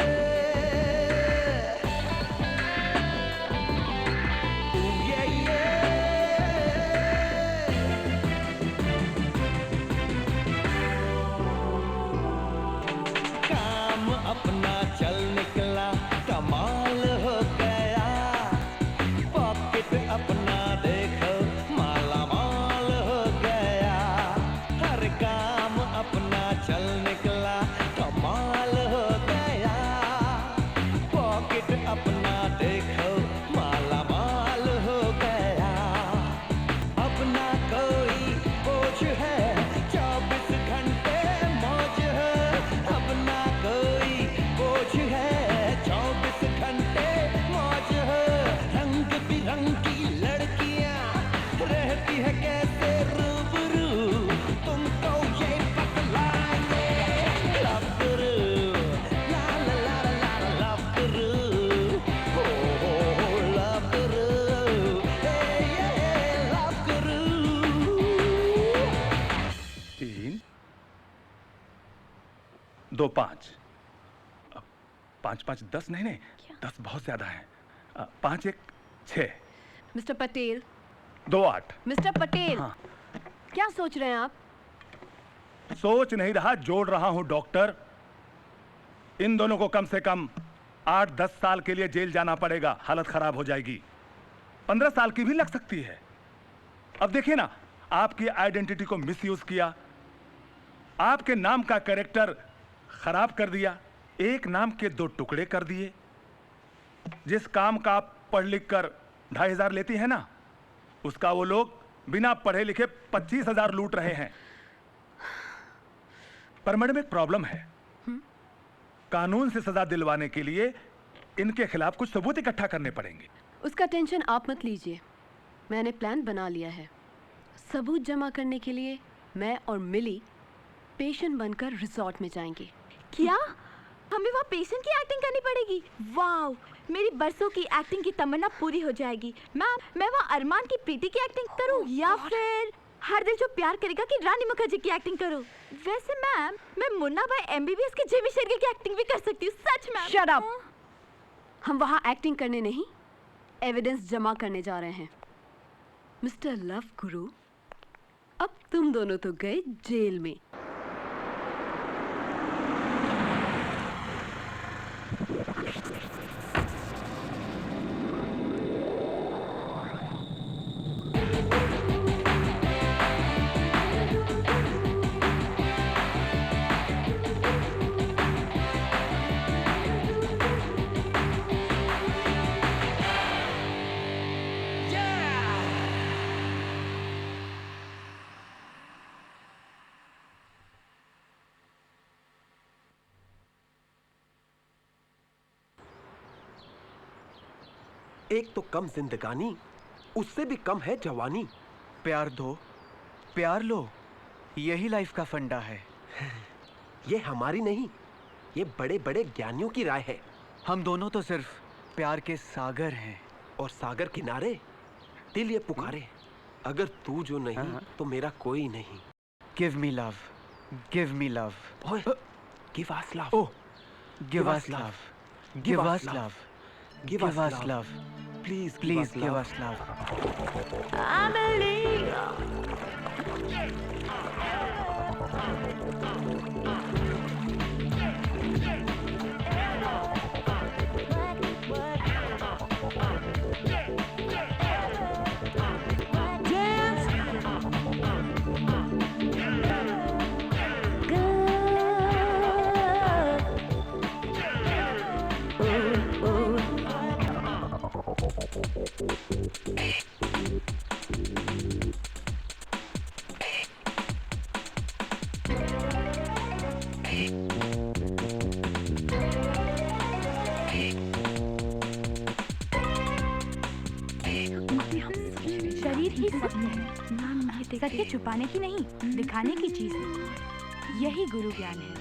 Ooh, yeah, yeah. काम अपना चल निकला, कमाल हो गया। पॉकेट अपना देखो, माला माल हो गया। हर काम अपना चल निकला, कमाल हो गया। पॉकेट अपना देखो, माला माल हो गया। अपना कोई बोझ है, 24 घंटे मौज है। अपना कोई बोझ है, 24 घंटे मौज है। रंग बिरंगी लड़कियां रहती है कैसे रूबरू, तुमको ये बतलाएंगे लव गुरु। ला ला ला ला ला लव गुरु, हो लव गुरु, ये लव गुरु। 3 2 5 5 5 10 नहीं 10 बहुत ज्यादा है। 5 1 6 मिस्टर पटेल, 2 8। मिस्टर पटेल, हाँ। क्या सोच रहे हैं आप? सोच नहीं रहा, जोड़ रहा हूं डॉक्टर। इन दोनों को कम से कम 8-10 साल के लिए जेल जाना पड़ेगा, हालत खराब हो जाएगी। 15 साल की भी लग सकती है। अब देखिए ना, आपकी आइडेंटिटी को मिसयूज किया, आपके नाम का कैरेक्टर खराब कर दिया, एक नाम के 2 टुकड़े कर दिए। जिस काम का आप पढ़ लिख कर 2500 लेती है ना, उसका वो लोग बिना पढ़े लिखे 25,000 लूट रहे हैं। पर मैडम एक प्रॉब्लम है। कानून से सजा दिलवाने के लिए इनके खिलाफ कुछ सबूत इकट्ठा करने पड़ेंगे। उसका टेंशन आप मत लीजिए, मैंने प्लान बना लिया है। सबूत जमा करने के लिए मैं और मिली पेशेंट बनकर रिजॉर्ट में जाएंगे। क्या हमें वहाँ पेशेंट की एक्टिंग करनी पड़ेगी? वाओ, मेरी बरसों की एक्टिंग की तमन्ना पूरी हो जाएगी। मैम, मैं वहाँ अरमान की प्रीति की एक्टिंग करूँ या फिर हर दिल जो प्यार करेगा की रानी मुखर्जी की एक्टिंग करूँ? वैसे मैम, मैं मुन्ना भाई MBBS के जेमी शेरगिल की एक्टिंग भी कर सकती हूँ। सच मैम। Shut up. हम वहाँ एक्टिंग करने नहीं, एविडेंस जमा करने जा रहे हैं। मिस्टर लव गुरु, अब तुम दोनों तो गए जेल में। एक तो कम जिंदगानी, उससे भी कम है जवानी। प्यार दो, प्यार लो, यही लाइफ का फंडा है। ये हमारी नहीं, ये बड़े बड़े ज्ञानियों की राय है। हम दोनों तो सिर्फ प्यार के सागर हैं। और सागर किनारे दिल ये पुकारे, अगर तू जो नहीं तो मेरा कोई नहीं। Give me love, give me love. Give us love. Oh, give us love, give us love, give us love. Please please give us love. शरीर ही सब है। सत्य छुपाने की नहीं, दिखाने की चीज है। यही गुरु ज्ञान है।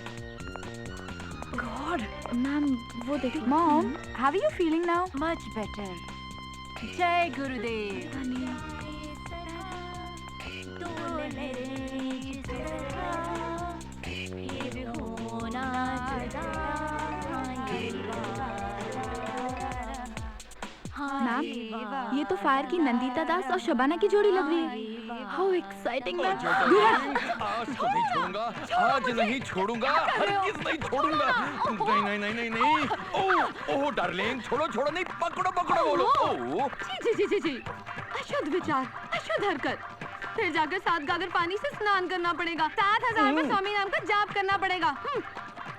गॉड मैम, वो देखो। Mom, how are you feeling now? Much better. जय गुरुदेव। मैम, ये तो फायर की नंदिता दास और शबाना की जोड़ी लग रही है। How exciting ma'am. आज तो नहीं छोड़ूंगा, आज नहीं छोड़ूंगा, हरगिज़ नहीं छोड़ूंगा। नहीं नहीं नहीं नहीं नहीं। ओह ओह डार्लिंग, छोड़ो छोड़ो नहीं, पकड़ो पकड़ो बोलो। ओह जी जी जी जी, अशुद्ध विचार, अशुद्ध हरकत। फिर जाकर 7 गागर पानी से स्नान करना पड़ेगा, 7000 में स्वामी नाम का जाप करना पड़ेगा।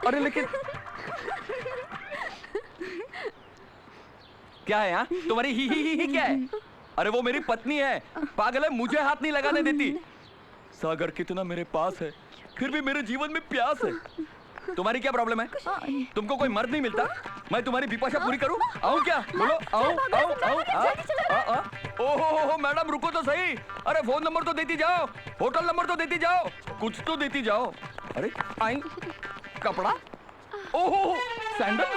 अरे लेकिन क्या है यहाँ? तुम्हारी ही क्या है? अरे वो मेरी पत्नी है, पागल है, मुझे हाथ नहीं लगाने देती। सागर कितना मेरे पास है, फिर भी मेरे जीवन में प्यास है। तुम्हारी क्या प्रॉब्लम है? तुमको कोई मर्द नहीं मिलता? मैं तुम्हारी पिपासा पूरी करूं? आऊं क्या? बोलो आओ। ओहो मैडम रुको तो सही। अरे फोन नंबर तो देती जाओ, होटल नंबर तो देती जाओ, कुछ तो देती जाओ। अरे आई कपड़ा, ओहो सैंडल,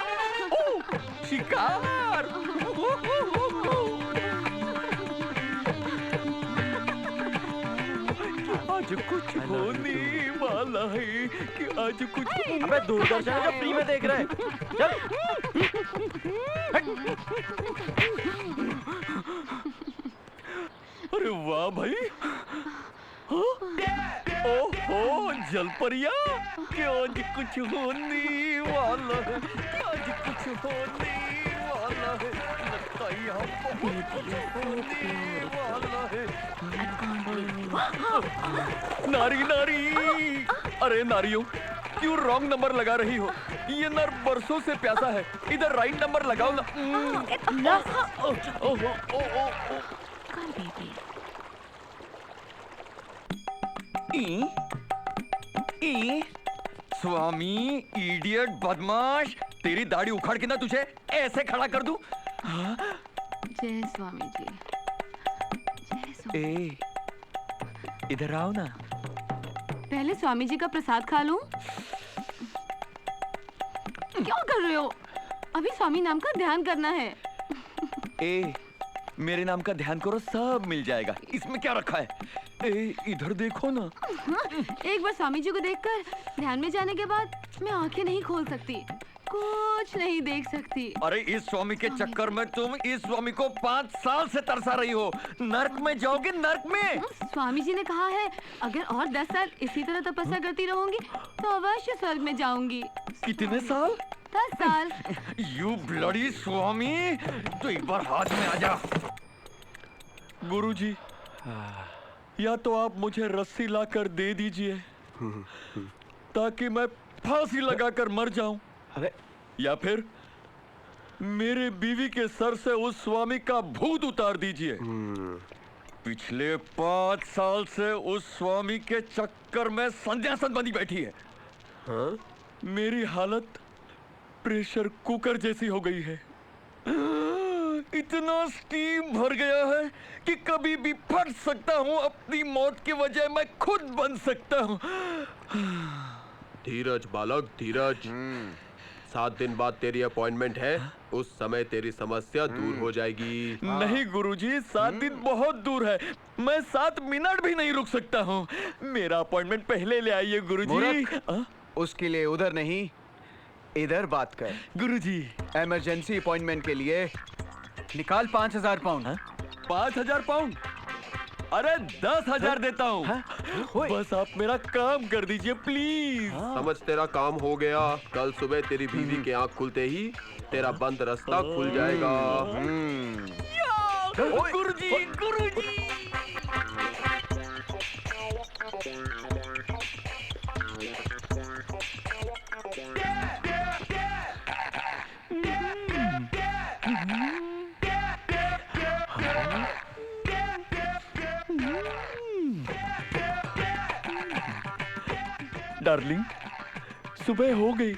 ओह शिकार। आज कुछ होने वाला है कि आज कुछ। अबे दूरदर्शन जो फ्री में देख रहे हैं, चल। अरे वाह भाई, ओहो जलपरिया, कि आज कुछ होने वाला है, कि आज कुछ होने वाला है, लगता है यहाँ बहुत कुछ होने वाला है। नारी नारी, अरे नारियों क्यों रॉन्ग नंबर लगा रही हो? ये नर बरसों से प्यासा है, इधर राइट नंबर लगाओ ना। स्वामी इडियट बदमाश, तेरी दाढ़ी उखाड़ के ना तुझे ऐसे खड़ा कर दूं। जय स्वामी जी। जय स्वामी। ए, इधर आओ ना। पहले स्वामी जी का प्रसाद खा लूं। क्या कर रहे हो? अभी स्वामी नाम का ध्यान करना है। ए, मेरे नाम का ध्यान करो, सब मिल जाएगा। इसमें क्या रखा है? ए, इधर देखो ना। एक बार स्वामी जी को देखकर ध्यान में जाने के बाद मैं आंखें नहीं खोल सकती, कुछ नहीं देख सकती। अरे इस स्वामी के चक्कर में तुम इस स्वामी को 5 साल से तरसा रही हो। नर्क में जाओगे, नर्क में। स्वामी जी ने कहा है अगर और 10 साल इसी तरह तपस्या करती रहूंगी तो अवश्य स्वर्ग में जाऊंगी। कितने साल? 10 साल। यू ब्लडी स्वामी, तो एक बार हाथ में आ जा। गुरुजी, या तो आप मुझे रस्सी लाकर दे दीजिए ताकि मैं फांसी लगाकर मर जाऊं, अरे या फिर मेरे बीवी के सर से उस स्वामी का भूत उतार दीजिए। पिछले 5 साल से उस स्वामी के चक्कर में संध्यासन बनी बैठी है। हाँ? मेरी हालत प्रेशर कुकर जैसी हो गई है। इतना स्टीम भर गया है कि कभी भी फट सकता हूँ। अपनी मौत की वजह मैं खुद बन सकता हूँ। धीरज बालक, धीरज। 7 दिन बाद तेरी अपॉइंटमेंट है। उस समय तेरी समस्या दूर हो जाएगी। नहीं गुरुजी, 7 दिन बहुत दूर है। मैं 7 मिनट भी नहीं रुक सकता हूँ। मेरा अपॉइंटमेंट पहले ले आइए गुरुजी। उसके लिए उधर नहीं, इधर बात कर। गुरुजी, इमरजेंसी अपॉइंटमेंट के लिए निकाल 5000 पाउंड। 5000 पाउंड? अरे 10,000 देता हूँ। बस आप मेरा काम कर दीजिए प्लीज। समझ, तेरा काम हो गया। कल सुबह तेरी बीवी की आंख खुलते ही तेरा बंद रास्ता खुल जाएगा। गुरुजी, गुरुजी। डार्लिंग, सुबह हो गई।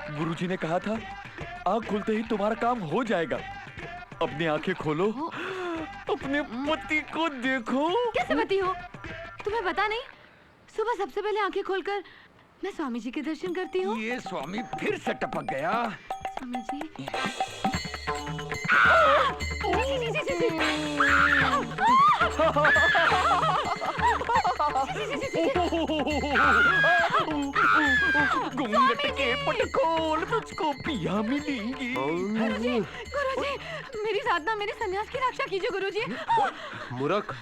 गुरुजी ने कहा था आँख खुलते ही तुम्हारा काम हो जाएगा। अपनी आंखें खोलो, अपने पति को देखो। कैसे पति हो? तुम्हें पता नहीं, सुबह सबसे पहले आंखें खोलकर मैं स्वामी जी के दर्शन करती हूँ। ये स्वामी फिर से टपक गया। स्वामी जी। घूंघट के पट खोल, तुझको पिया मिलेंगी। गुरुजी, मेरी साधना, मेरे सन्यास की रक्षा कीजिए गुरुजी। मूर्ख,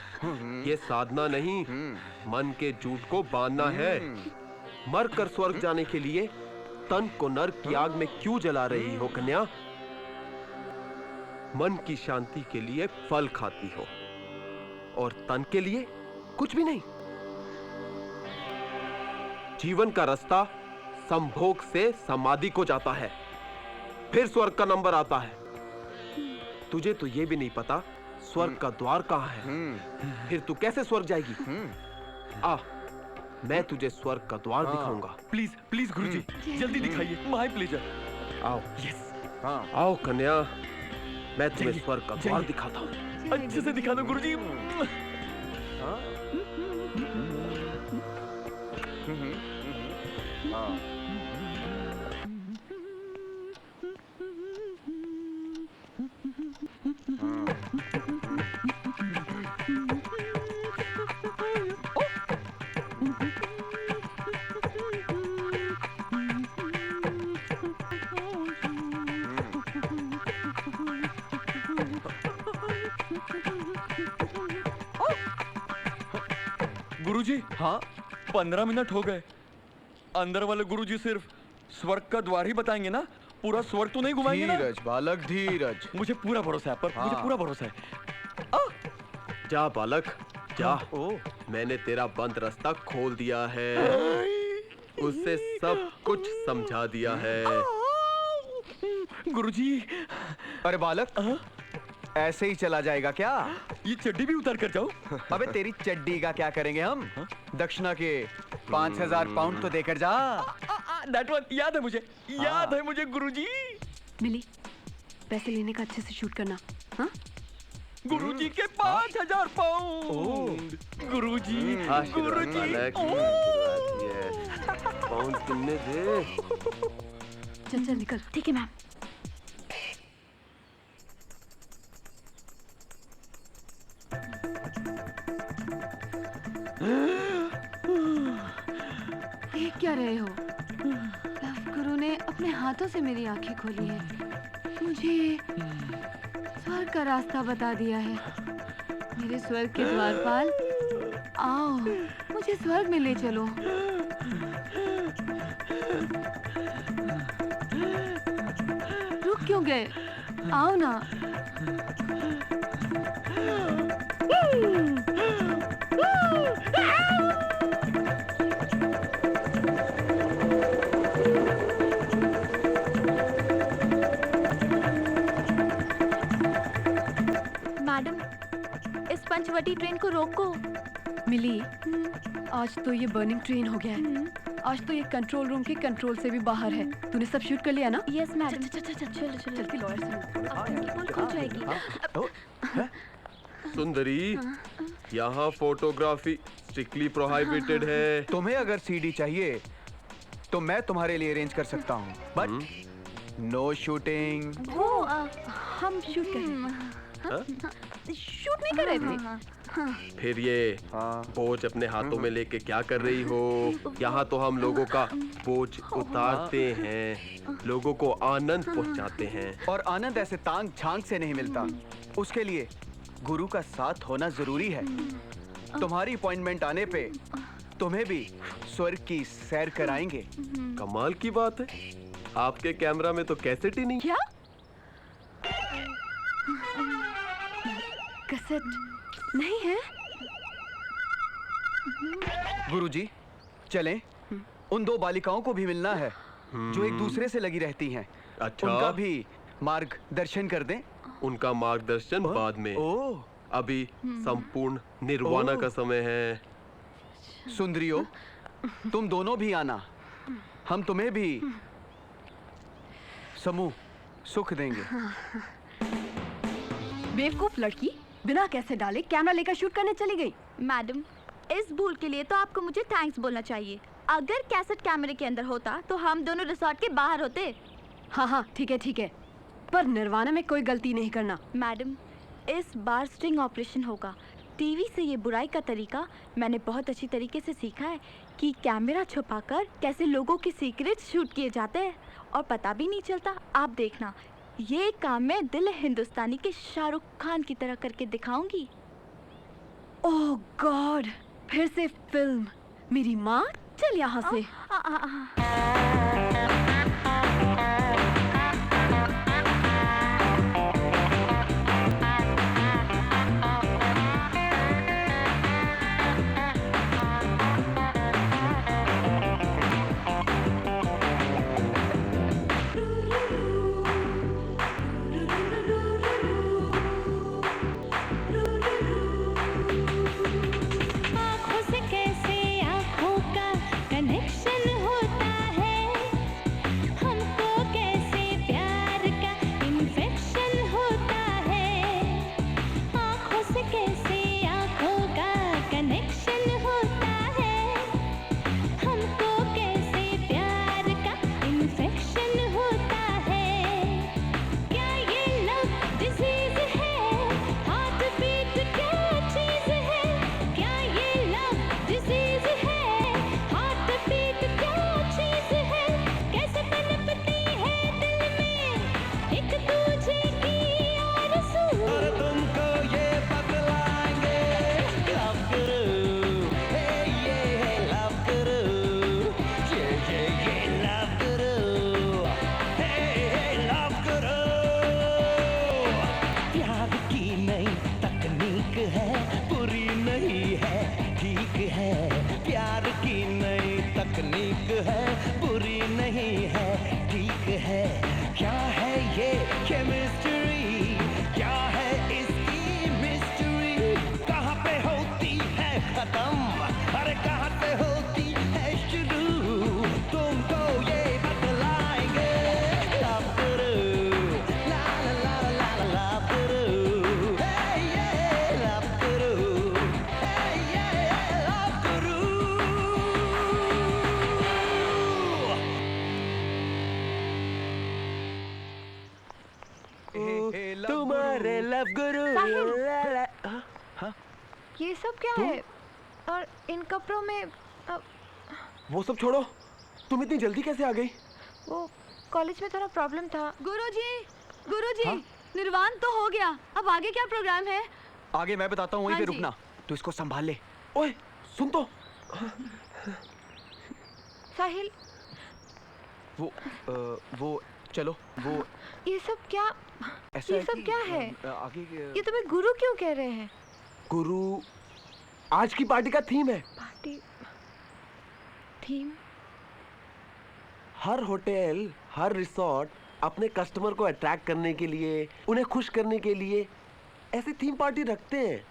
ये साधना नहीं, मन के जूट को बांधना है। मर कर स्वर्ग जाने के लिए तन को नरक की आग में क्यों जला रही हो कन्या? मन की शांति के लिए फल खाती हो और तन के लिए कुछ भी नहीं। जीवन का रास्ता संभोग से समाधि को जाता है, फिर स्वर्ग का नंबर आता है। तुझे तो ये भी नहीं पता स्वर्ग का द्वार कहाँ है। फिर तू कैसे स्वर्ग जाएगी? आ, मैं तुझे स्वर्ग का द्वार दिखाऊंगा। प्लीज प्लीज गुरुजी, जल्दी दिखाइए। My pleasure. आओ। यस। आओ कन्या, मैं तुम्हें स्वर्ग का द्वार दिखाता हूँ। अच्छे से दिखा दो गुरुजी। गुरुजी, हाँ 15 मिनट हो गए। अंदर वाले गुरुजी सिर्फ स्वर्ग का द्वार ही बताएंगे ना, पूरा स्वर्ग तो नहीं घुमाएंगे ना? धीरज बालक, धीरज। मुझे पूरा भरोसा है, पर मुझे पूरा भरोसा है। जा बालक, जा। मैंने तेरा बंद रास्ता खोल दिया है, उससे सब कुछ समझा दिया है। गुरुजी। अरे बालक, ऐसे ही चला जाएगा क्या? ये चड्डी भी उतार कर जाओ। अबे तेरी चड्डी का क्या करेंगे हम? दक्षिणा के 5,000 पाउंड तो देकर जा। दैट वन याद है मुझे, याद है मुझे गुरुजी। मिली, पैसे लेने का अच्छे से शूट करना। हाँ? गुरुजी के 5,000 पाउंड। गुरुजी, गुरुजी। पाउंड कितने थे? चल चल निकल। ठीक है मैम। देख क्या रहे हो? लव गुरु ने अपने हाथों से मेरी आंखें खोली है, मुझे स्वर्ग का रास्ता बता दिया है। मेरे स्वर्ग के द्वारपाल, आओ मुझे स्वर्ग में ले चलो। रुक क्यों गए? आओ ना। मैडम, इस पंचवटी ट्रेन को रोको। मिली, आज तो ये बर्निंग ट्रेन हो गया है। आज तो ये कंट्रोल रूम के कंट्रोल से भी बाहर है। तूने सब शूट कर लिया ना? Yes madam. चल के लॉयर से पुल खुल जाएगी। सुंदरी, यहाँ फोटोग्राफी स्ट्रिक्टली प्रोहिबिटेड है। तुम्हें अगर सीडी चाहिए तो मैं तुम्हारे लिए अरेंज कर सकता हूँ, बट नो शूटिंग। वो हम शूट कर रहे थे। शूट नहीं कर रहे थे। फिर ये बोझ अपने हाथों में लेके क्या कर रही हो? यहाँ तो हम लोगों का बोझ उतारते हैं, लोगों को आनंद पहुँचाते हैं। और आनंद ऐसे तांग झांग से नहीं मिलता, उसके लिए गुरु का साथ होना जरूरी है। तुम्हारी अपॉइंटमेंट आने पे तुम्हें भी स्वर्ग की सैर कराएंगे। कमाल की बात है, आपके कैमरा में तो कैसेट ही नहीं। क्या? कैसेट नहीं है? गुरुजी, चलें। उन दो बालिकाओं को भी मिलना है जो एक दूसरे से लगी रहती हैं। अच्छा, उनका भी मार्गदर्शन कर दें। उनका मार्गदर्शन बाद में। अभी संपूर्ण निर्वाणा का समय है। सुंदरियो, तुम दोनों भी आना, हम तुम्हें भी समूह सुख देंगे। बेवकूफ लड़की, बिना कैसे डाले कैमरा लेकर शूट करने चली गई। मैडम, इस भूल के लिए तो आपको मुझे थैंक्स बोलना चाहिए। अगर कैसेट कैमरे के अंदर होता तो हम दोनों रिसोर्ट के बाहर होते। हाँ ठीक है, पर निर्वाणा में कोई गलती नहीं करना। मैडम, इस बार स्टिंग ऑपरेशन होगा। टीवी से ये बुराई का तरीका मैंने बहुत अच्छी तरीके से सीखा है कि कैमरा छुपाकर कैसे लोगों की सीक्रेट शूट किए जाते हैं और पता भी नहीं चलता। आप देखना, ये काम मैं दिल हिंदुस्तानी के शाहरुख खान की तरह करके दिखाऊंगी। ओह गॉड, फिर से फिल्म। मेरी माँ, चल यहाँ से। आँखों से कैसे आँखों का कनेक्शन होता है। ये सब क्या है? और इन कपड़ों में वो सब छोड़ो, तुम इतनी जल्दी कैसे आ गई? वो कॉलेज में थोड़ा प्रॉब्लम था। गुरुजी, निर्वाण तो हो गया, अब आगे क्या प्रोग्राम है? आगे मैं बताता हूँ, वहीं पे रुकना। तू इसको संभाल ले। ओए सुन तो। साहिल, वो चलो, वो ये सब क्या? ऐसा ये है सब कि, क्या है? आगे ये तुम्हें गुरु क्यों कह रहे हैं? गुरु आज की पार्टी का थीम है। Party theme? हर होटल, हर रिसोर्ट अपने कस्टमर को अट्रैक्ट करने के लिए, उन्हें खुश करने के लिए ऐसी थीम पार्टी रखते हैं।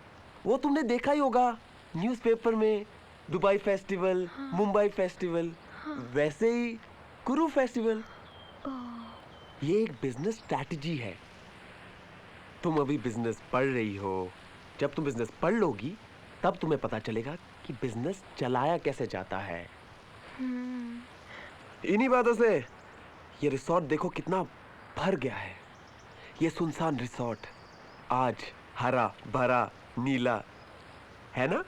वो तुमने देखा ही होगा न्यूज़पेपर में, दुबई फेस्टिवल, मुंबई फेस्टिवल, वैसे ही गुरु फेस्टिवल। ये एक बिजनेस स्ट्रैटेजी है। तुम अभी बिजनेस पढ़ रही हो, जब तुम बिजनेस पढ़ लोगी तब तुम्हें पता चलेगा कि बिजनेस चलाया कैसे जाता है। इन्हीं बातों से ये रिसोर्ट देखो कितना भर गया है। ये सुनसान रिसोर्ट आज हरा भरा नीला है ना?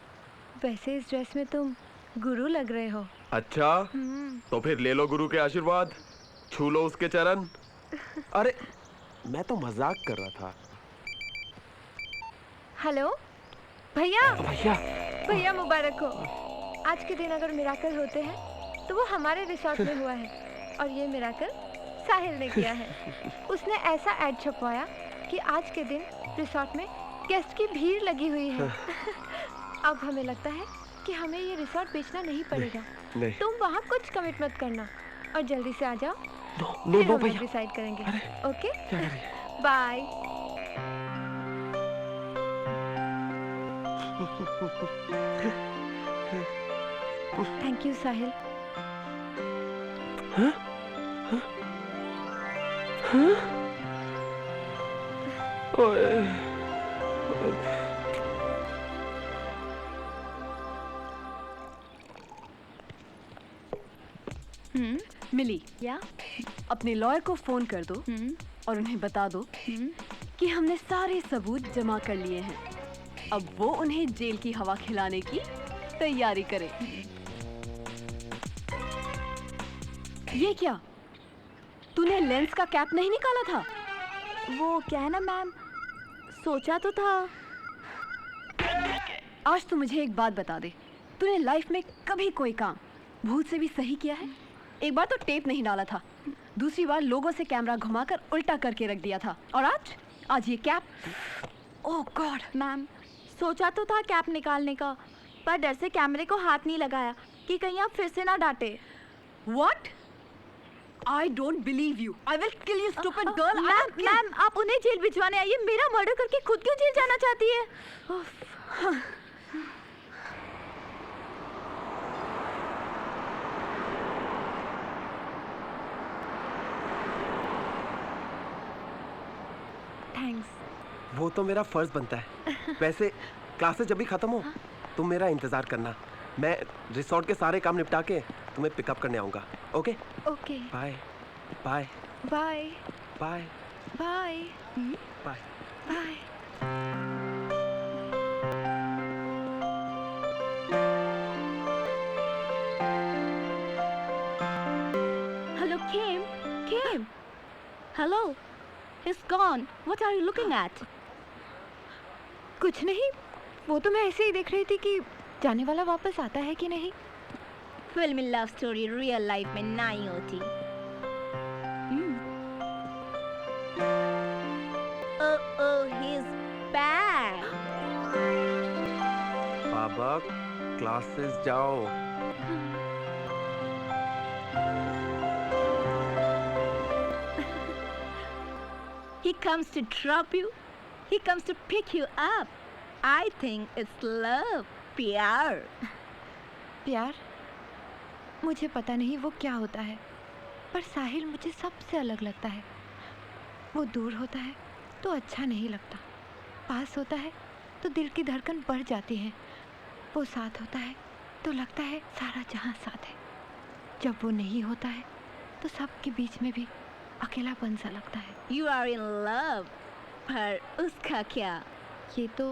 वैसे इस ड्रेस में तुम गुरु लग रहे हो। अच्छा, तो फिर ले लो गुरु के आशीर्वाद, छू लो उसके चरण। अरे मैं तो मजाक कर रहा था। हेलो भैया। भैया, भैया मुबारक हो। आज के दिन अगर मिराकल होते हैं तो वो हमारे रिसोर्ट में हुआ है, और ये मिराकल साहिल ने किया है। उसने ऐसा ऐड छपवाया कि आज के दिन रिसोर्ट में गेस्ट की भीड़ लगी हुई है। अब हमें लगता है कि हमें ये रिसोर्ट बेचना नहीं पड़ेगा। नहीं। तुम वहाँ कुछ कमिट मत करना और जल्दी से आ जाओ। नो फिर हम भैया। डिसाइड करेंगे। Okay, bye. Thank you Sahil. मिली, या अपने लॉयर को फोन कर दो और उन्हें बता दो कि हमने सारे सबूत जमा कर लिए हैं। अब वो उन्हें जेल की हवा खिलाने की तैयारी करे। ये क्या? तूने लेंस का कैप नहीं निकाला था? वो क्या है ना मैम, सोचा तो था। आज तू मुझे एक बात बता दे, तूने लाइफ में कभी कोई काम भूल से भी सही किया है? एक बार तो टेप नहीं डाला था, दूसरी बार लोगों से कैमरा घुमाकर उल्टा करके रख दिया था, और आज ये कैप। ओह गॉड। मैम, सोचा तो था कैप निकालने का, पर डर से कैमरे को हाथ नहीं लगाया कि कहीं आप फिर से ना डांटे। What? I don't believe you. I will kill you, stupid girl. Ma'am, आप उन्हें जेल भिजवाने आइए। मेरा मर्डर करके खुद क्यों जेल जाना चाहती है? थैंक्स। वो तो मेरा फर्ज बनता है। वैसे क्लासेस जब भी खत्म हो तुम मेरा इंतजार करना। मैं रिसोर्ट के सारे काम निपटा के तुम्हें पिकअप करने आऊंगा। Okay? Okay. Bye bye bye bye bye bye bye. Hello, Kim. Hello. He's gone. What are you looking at? कुछ नहीं, वो तो मैं ऐसे ही देख रही थी कि जाने वाला वापस आता है कि नहीं। फिल्मी लव स्टोरी रियल लाइफ में नहीं होती। Oh, he's back. बाबा क्लासेस जाओ। He comes to drop you. He comes to pick you up. I think it's love, प्यार। प्यार? मुझे पता नहीं वो क्या होता है, पर साहिल मुझे सबसे अलग लगता है। वो दूर होता है तो अच्छा नहीं लगता, पास होता है तो दिल की धड़कन बढ़ जाती है, वो साथ होता है तो लगता है सारा जहां साथ है, जब वो नहीं होता है तो सबके बीच में भी अकेलापन सा लगता है। You are in love, पर उसका क्या? ये तो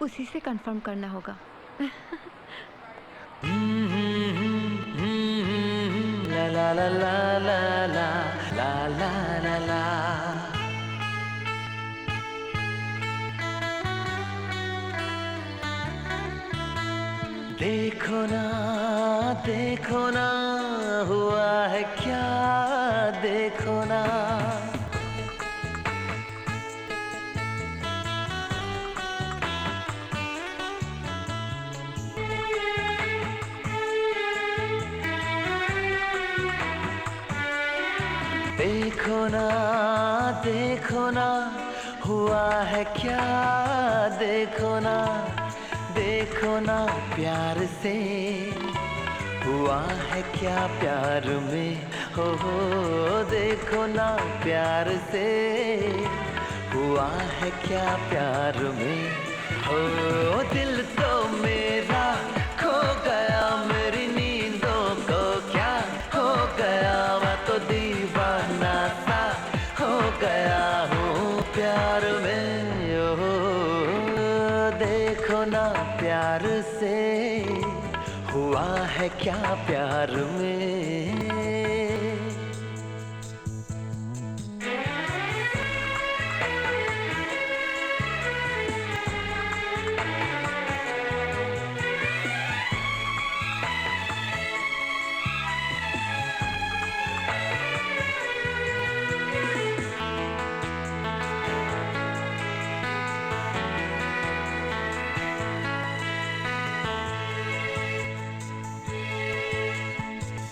उसी से कंफर्म करना होगा। ला ला ला ला ला ला ला ला ला। देखो ना हुआ है क्या, देखो ना। देखो ना हुआ है क्या, देखो ना प्यार से हुआ है क्या, प्यार में हो देखो ना प्यार से हुआ है क्या, प्यार में हो। दिल तो मेरा खो गया, मेरी नींदों को क्या हो गया, मैं तो दीवाना सा हो गया हूँ प्यार में। ओ देखो ना प्यार से हुआ है क्या, प्यार में।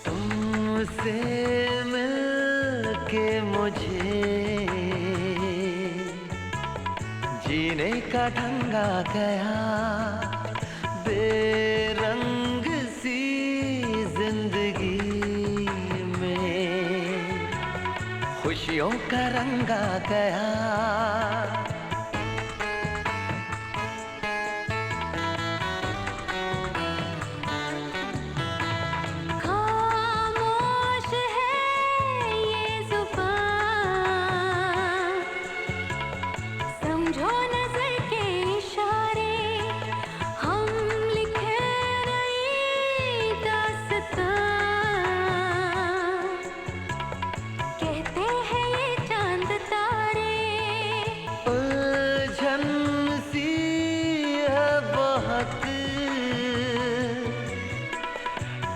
तुमसे मिलके मुझे जीने का ढंग आ गया, बेरंग सी जिंदगी में खुशियों का रंग आ गया।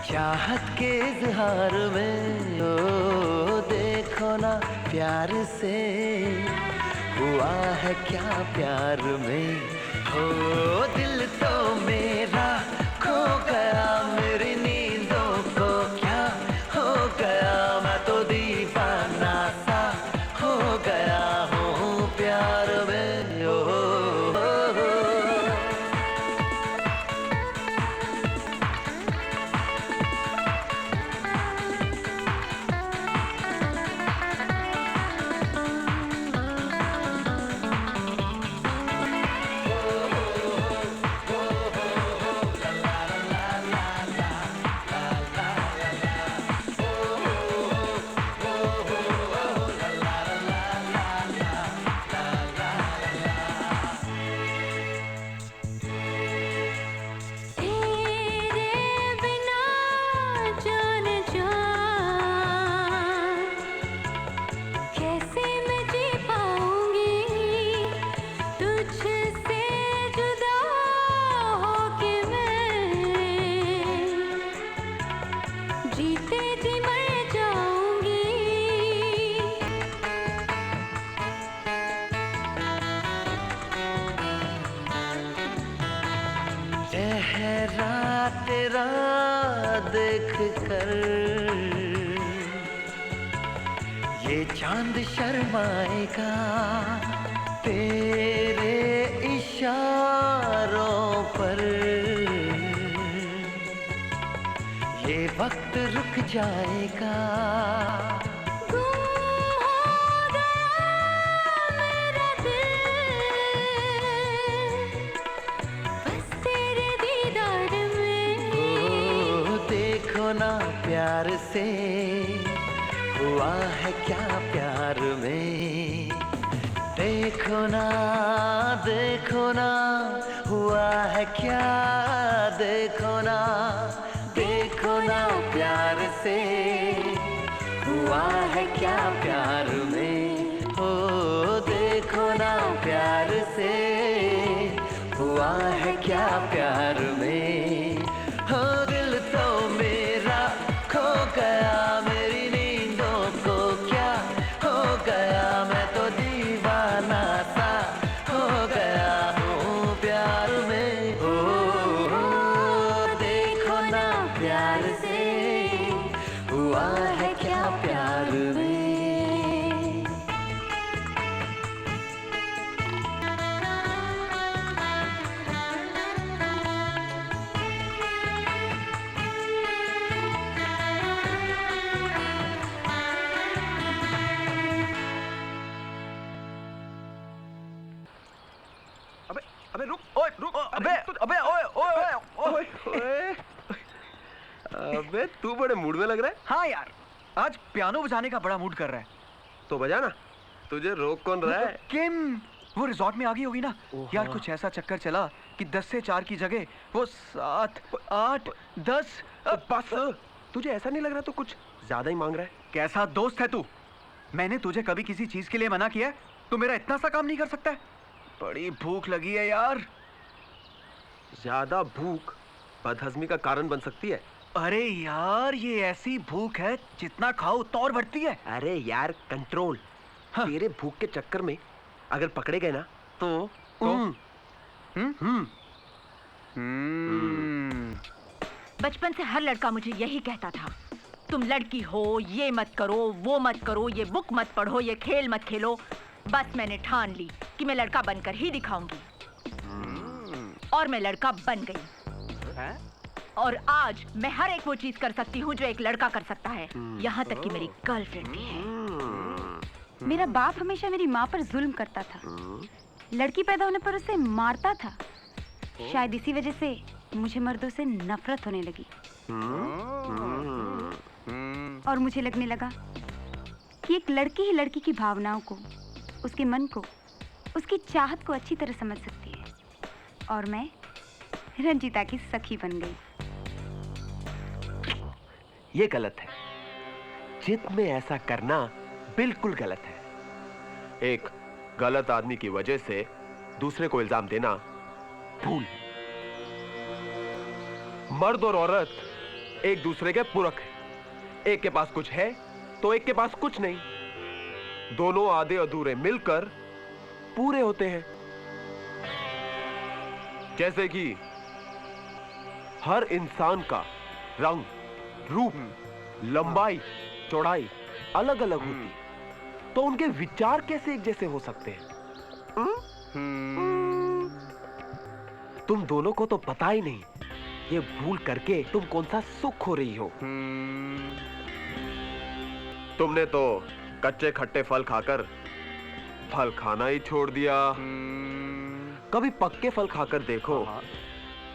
चाहत के इजहार में ओ देखो ना प्यार से हुआ है क्या, प्यार में हो। दिल तो मेरा खो गया, मेरी नींदों को क्या हो गया, मैं तो दीवाना सा हो गया हूँ प्यार में। ओ चेहरा तेरा देख कर ये चांद शर्माएगा, तेरे इशारों पर ये वक्त रुक जाएगा। प्यार से हुआ है क्या, प्यार में देखो ना हुआ है क्या, देखो ना प्यार से हुआ है क्या प्यार में, ओ देखो ना प्यार से हुआ है क्या प्यार में, हो दिल तो मेरा खो गया, मेरी नींदों को क्या हो गया, मैं तो दीवाना सा हो गया हूँ प्यार में, ओ देखो ना प्यार से हुआ है क्या प्यार में। अबे रुक, ओए रुक, अबे ओए अबे तू बड़े मूड में लग रहा है। हाँ यार, आज पियानो बजाने का बड़ा मूड कर रहा है। तो बजा ना, तुझे रोक कौन रहा है? किम वो रिजॉर्ट में आ गई होगी ना यार, कुछ ऐसा चक्कर चला कि 10 से 4 की जगह वो 7, 8, 10 बस। तुझे ऐसा नहीं लग रहा तो कुछ ज्यादा ही मांग रहा है? कैसा दोस्त है तू? मैंने तुझे कभी किसी चीज के लिए मना किया है? तू मेरा इतना सा काम नहीं कर सकता है? बड़ी भूख लगी है यार। ज्यादा भूख बदहजमी का कारण बन सकती है। अरे यार, ये ऐसी भूख है जितना खाओ उतना और बढ़ती है। अरे यार कंट्रोल। हाँ। तेरे भूख के चक्कर में अगर पकड़े गए ना तो बचपन से हर लड़का मुझे यही कहता था, तुम लड़की हो, ये मत करो, वो मत करो, ये बुक मत पढ़ो, ये खेल मत खेलो। बस मैंने ठान ली कि मैं लड़का बनकर ही दिखाऊंगी, और मैं लड़का बन गई। और आज मैं हर एक वो चीज कर सकती हूँ जो एक लड़का कर सकता है, यहाँ तक कि मेरी गर्लफ्रेंड भी है। मेरा बाप हमेशा मेरी माँ पर जुल्म करता था, लड़की पैदा होने पर उसे मारता था। शायद इसी वजह से मुझे मर्दों से नफरत होने लगी, और मुझे लगने लगा कि एक लड़की ही लड़की की भावनाओं को, उसके मन को, उसकी चाहत को अच्छी तरह समझ सकती है, और मैं रंजीता की सखी बन गई। ये गलत है। जिद में ऐसा करना बिल्कुल गलत है। एक गलत आदमी की वजह से दूसरे को इल्जाम देना भूल है। मर्द और औरत एक दूसरे के पूरक है। एक के पास कुछ है तो एक के पास कुछ नहीं। दोनों आधे अधूरे मिलकर पूरे होते हैं। जैसे कि हर इंसान का रंग, रूप, लंबाई, चौड़ाई अलग अलग होती है, तो उनके विचार कैसे एक जैसे हो सकते हैं? तुम दोनों को तो पता ही नहीं ये भूल करके तुम कौन सा सुख खो रही हो। तुमने तो कच्चे खट्टे फल खाकर फल खाना ही छोड़ दिया। कभी पक्के फल खाकर देखो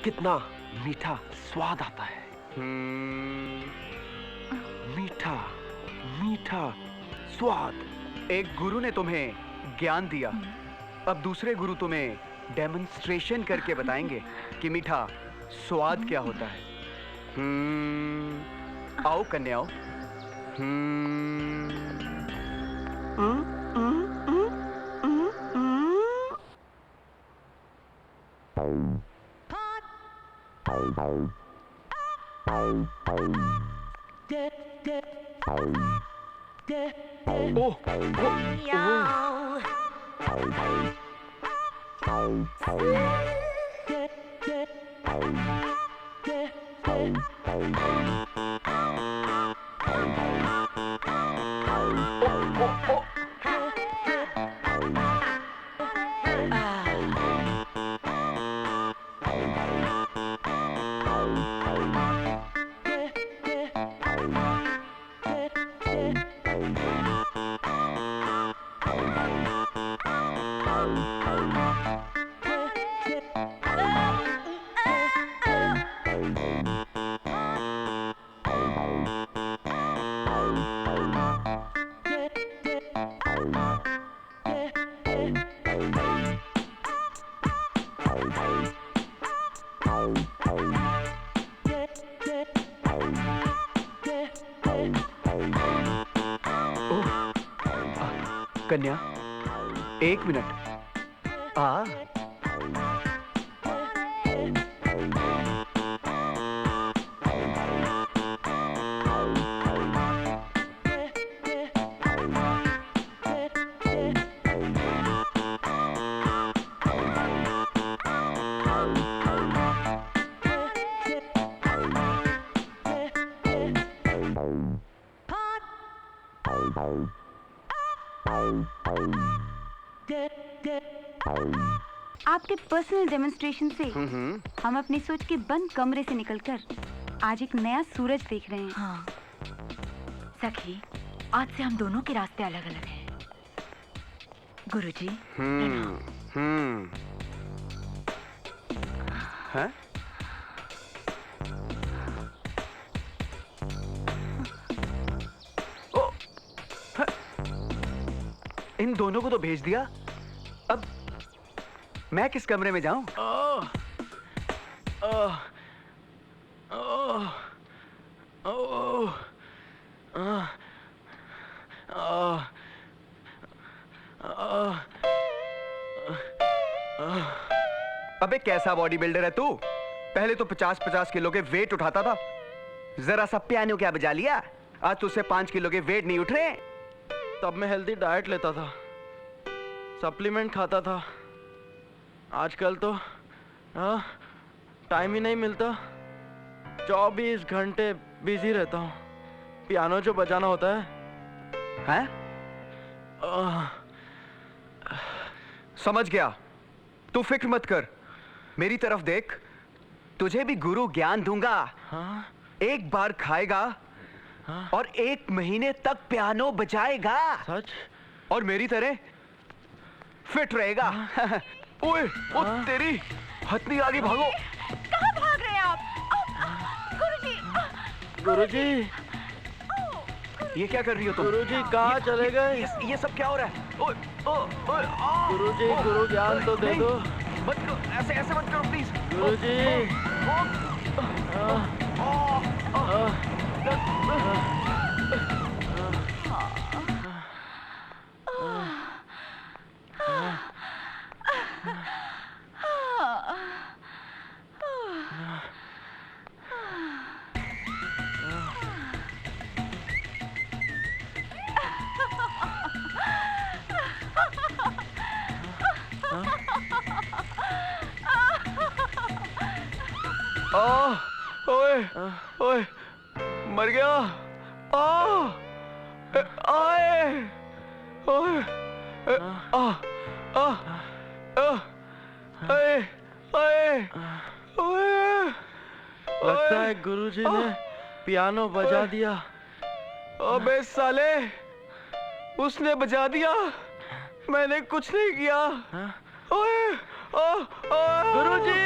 कितना मीठा स्वाद आता है। मीठा मीठा स्वाद। एक गुरु ने तुम्हें ज्ञान दिया, अब दूसरे गुरु तुम्हें डेमोन्स्ट्रेशन करके बताएंगे कि मीठा स्वाद क्या होता है। आओ कन्याओं। कन्या, 1 मिनट। आ आपके पर्सनल डेमोन्स्ट्रेशन से हम अपनी सोच के बंद कमरे से निकलकर आज एक नया सूरज देख रहे हैं। हाँ सखी, आज से हम दोनों के रास्ते अलग अलग हैं। गुरुजी हैं? ओ, हैं? इन दोनों को तो भेज दिया, अब मैं किस कमरे में जाऊं? अबे कैसा बॉडी बिल्डर है तू? पहले तो 50-50 किलो के वेट उठाता था, जरा सा पियानो क्या बजा लिया, आज तुझसे 5 किलो के वेट नहीं उठ रहे। तब मैं हेल्दी डाइट लेता था, सप्लीमेंट खाता था। आजकल तो टाइम ही नहीं मिलता, 24 घंटे बिजी रहता हूँ। पियानो जो बजाना होता है, समझ गया, तू फिक्र मत कर, मेरी तरफ देख, तुझे भी गुरु ज्ञान दूंगा। एक बार खाएगा और 1 महीने तक पियानो बजाएगा। सच? और मेरी तरह फिट रहेगा। ओए, ओ तेरी हथनी आगे भागो। कहाँ भाग रहे हैं आप? गुरुजी! गुरुजी! ये क्या कर रही हो तुम? गुरुजी कहाँ चले गए? ये सब क्या हो रहा है? ओए, ओए, गुरुजी, गुरु ज्ञान तो दे दो। मत करो, ऐसे मत करो प्लीज। गुरुजी! ओए, ओए, मर गया। आए, ओए, लगता है गुरुजी ने पियानो बजा दिया। अबे साले, उसने बजा दिया, मैंने कुछ नहीं किया। ओए, गुरुजी!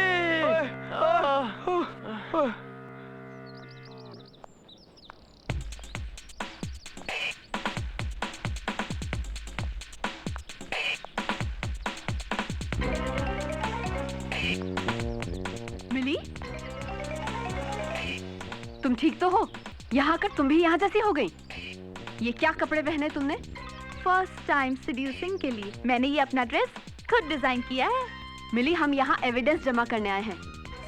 मिली, तुम ठीक तो हो? यहाँ आकर तुम भी यहाँ जैसी हो गई। ये क्या कपड़े पहने तुमने? फर्स्ट टाइम सेड्यूसिंग के लिए मैंने ये अपना ड्रेस खुद डिजाइन किया है। मिली, हम यहाँ एविडेंस जमा करने आए हैं,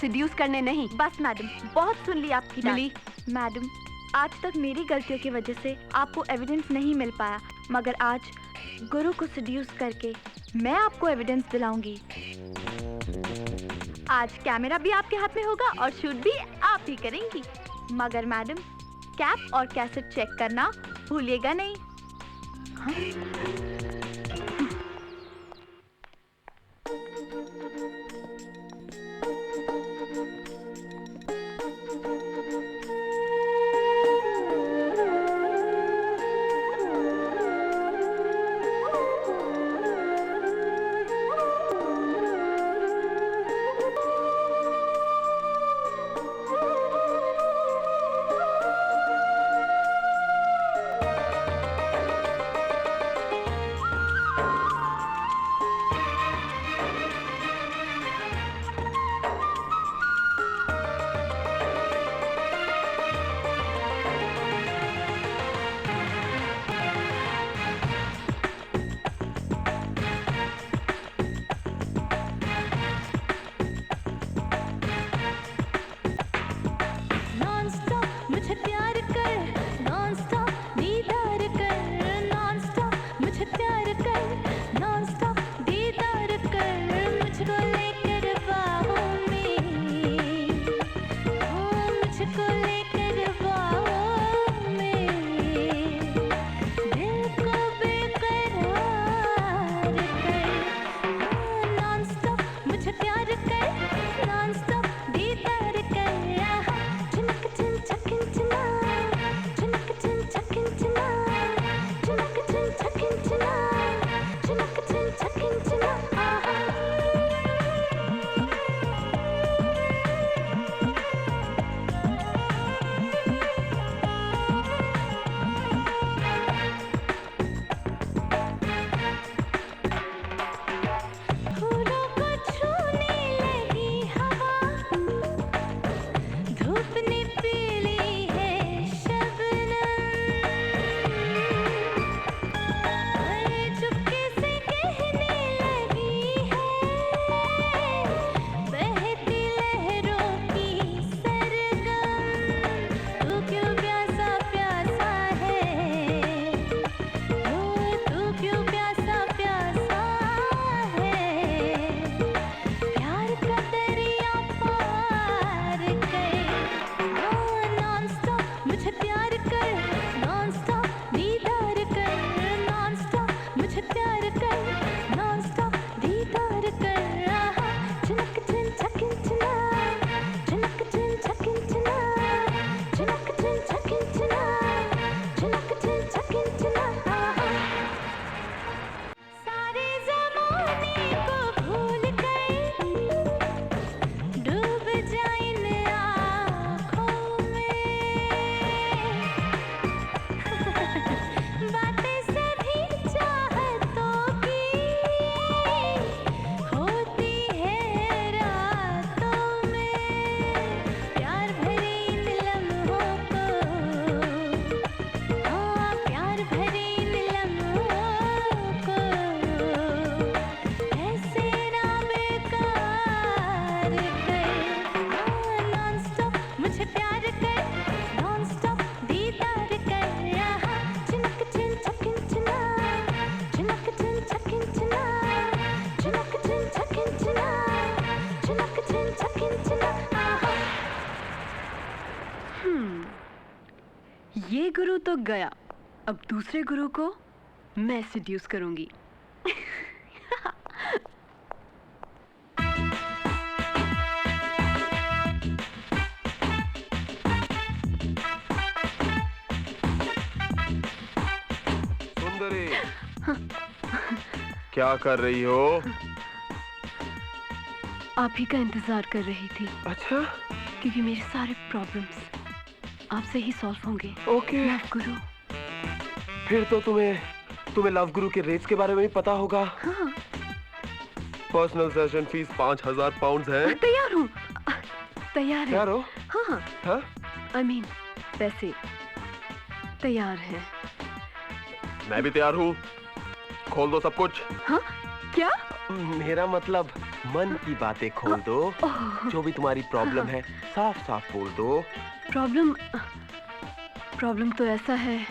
सेड्यूस करने नहीं। बस मैडम, बहुत सुन ली आपकी डांट। मिली, मैडम, आज तक मेरी गलतियों की वजह से आपको एविडेंस नहीं मिल पाया, मगर आज गुरु को सेड्यूस करके मैं आपको एविडेंस दिलाऊंगी। आज कैमरा भी आपके हाथ में होगा और शूट भी आप ही करेंगी, मगर मैडम कैप और कैसेट चेक करना भूलिएगा नहीं। ये गुरु तो गया, अब दूसरे गुरु को मैं सेड्यूस करूंगी। सुंदरी, क्या कर रही हो? आप ही का इंतजार कर रही थी। अच्छा, क्योंकि मेरे सारे प्रॉब्लम्स आपसे ही सॉल्व होंगे। ओके। लव गुरु। फिर तो तुम्हें लव गुरु के रेट्स के बारे में भी पता होगा। हाँ। पर्सनल सेशन फीस 5000 पाउंड है। तैयार हूँ, तैयार है। तैयार हो? हाँ हाँ? I mean, पैसे तैयार है। मैं भी तैयार हूँ। खोल दो सब कुछ। हाँ? क्या? मेरा मतलब मन की बातें खोल दो। जो भी तुम्हारी प्रॉब्लम है साफ साफ बोल दो। प्रॉब्लम तो ऐसा है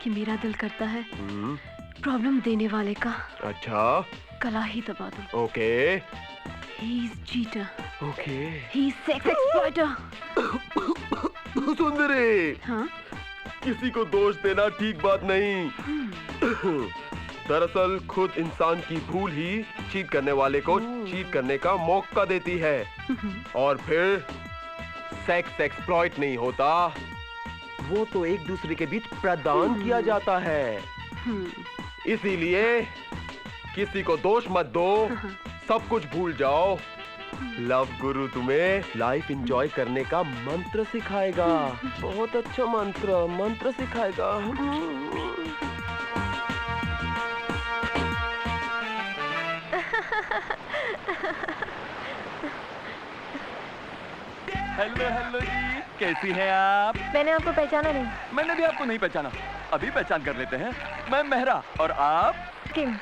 कि मेरा दिल करता है प्रॉब्लम देने वाले का अच्छा गला ही दबा दूं। Okay. He is cheater. Okay. He is sex exploiter. सुंदरी, हाँ? किसी को दोष देना ठीक बात नहीं। दरअसल खुद इंसान की भूल ही चीट करने वाले को चीट करने का मौका देती है। और फिर सेक्स एक्सप्लॉइट नहीं होता, वो तो एक दूसरे के बीच प्रदान किया जाता है। इसीलिए किसी को दोष मत दो, सब कुछ भूल जाओ। लव गुरु तुम्हें लाइफ एंजॉय करने का मंत्र सिखाएगा। बहुत अच्छा मंत्र सिखाएगा। हेलो जी, कैसी हैं आप? मैंने आपको पहचाना नहीं। मैंने भी आपको नहीं पहचाना, अभी पहचान कर लेते हैं। मैं मेहरा, और आप? किम।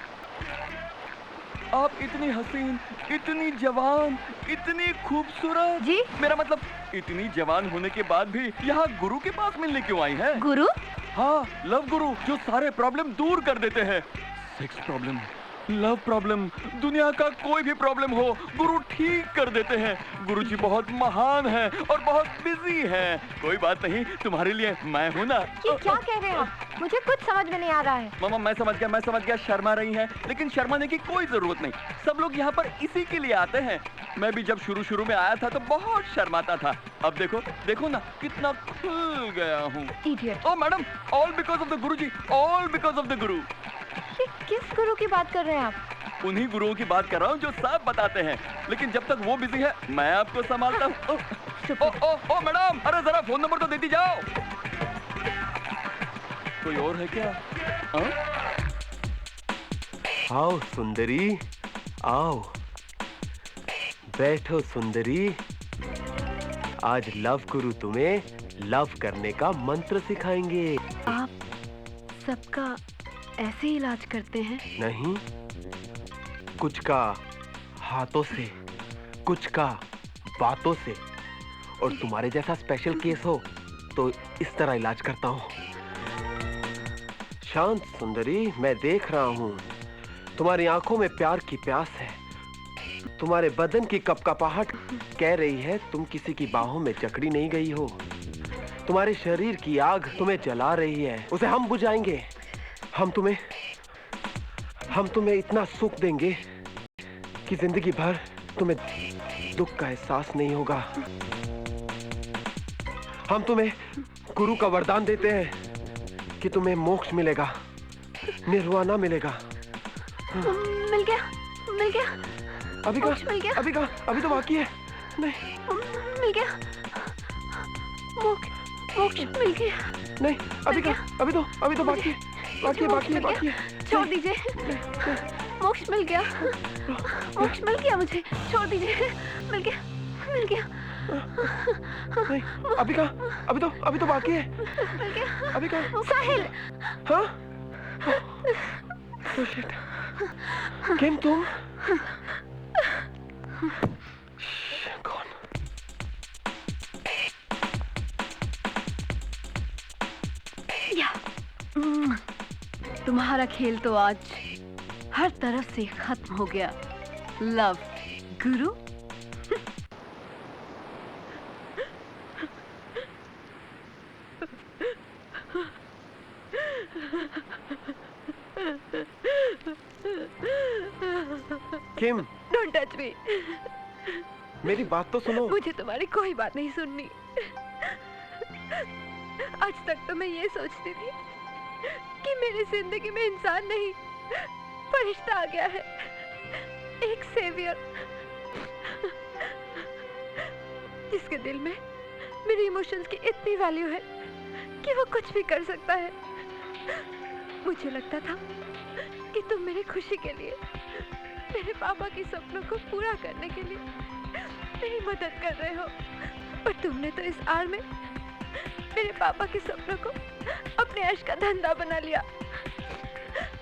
आप इतनी हसीन, इतनी जवान, इतनी खूबसूरत। जी? मेरा मतलब इतनी जवान होने के बाद भी यहाँ गुरु के पास मिलने क्यों आई हैं? गुरु? हाँ, लव गुरु, जो सारे प्रॉब्लम दूर कर देते हैं। सेक्स प्रॉब्लम, लव प्रॉब्लम, दुनिया का कोई भी प्रॉब्लम हो, गुरु ठीक कर देते हैं। गुरुजी बहुत महान हैं और बहुत बिजी हैं। कोई बात नहीं, तुम्हारे लिए मैं हूँ ना। ये क्या कह रहे हैं आप? मुझे कुछ समझ में नहीं आ रहा है। मामा, मैं समझ गया, शर्मा रही हैं, लेकिन शर्माने की कोई जरूरत नहीं। सब लोग यहाँ पर इसी के लिए आते हैं। मैं भी जब शुरू में आया था तो बहुत शर्माता था। अब देखो ना, कितना खुल गया हूँ। Idiot. Oh madam, all because of the Guruji, all because of the guru. ये किस गुरु की बात कर रहे हैं आप? उन्हीं गुरुओं की बात कर रहा हूँ जो सब बताते हैं, लेकिन जब तक वो बिजी है मैं आपको संभालता हूँ। ओ मैडम, अरे जरा फोन नंबर तो देती जाओ। कोई और है क्या? आओ सुंदरी, आओ बैठो सुंदरी। आज लव गुरु तुम्हें लव करने का मंत्र सिखाएंगे। आप सबका ऐसे ही इलाज करते हैं? नहीं, कुछ का हाथों से, कुछ का बातों से, और तुम्हारे जैसा स्पेशल केस हो तो इस तरह इलाज करता हूँ। शांत सुंदरी, मैं देख रहा हूँ तुम्हारी आंखों में प्यार की प्यास है। तुम्हारे बदन की कपकपाहट कह रही है तुम किसी की बाहों में जकड़ी नहीं गई हो। तुम्हारे शरीर की आग तुम्हें जला रही है, उसे हम बुझाएंगे। हम तुम्हें इतना सुख देंगे कि जिंदगी भर तुम्हें दुख का एहसास नहीं होगा। हम तुम्हें गुरु का वरदान देते हैं कि तुम्हें मोक्ष मिलेगा, निर्वाणा मिलेगा। मिल गया। अभी तो बाकी है। नहीं, मिल गया। मोक्ष मिल गया। नहीं, अभी तो बाकी है। छोड़ दीजिए। मोक्ष मिल गया मुझे। छोड़ दीजिए। मिल गया। नहीं, अभी तो बाकी है। मिल गया। अभी का साहिल। हाँ? Oh shit. किम तुम? कौन? तुम्हारा खेल तो आज हर तरफ से खत्म हो गया, love Guru. Kim, don't touch me. मेरी बात तो सुनो। मुझे तुम्हारी कोई बात नहीं सुननी। आज तक तो मैं ये सोचती थी कि मेरी जिंदगी में इंसान नहीं फरिश्ता आ गया है, एक सेवियर, जिसके दिल में मेरे इमोशंस की इतनी वैल्यू है कि वो कुछ भी कर सकता है। मुझे लगता था कि तुम मेरी खुशी के लिए, मेरे पापा के सपनों को पूरा करने के लिए मेरी मदद कर रहे हो, पर तुमने तो इस आड़ में मेरे पापा के सपनों को अपने ऐश का धंधा बना लिया,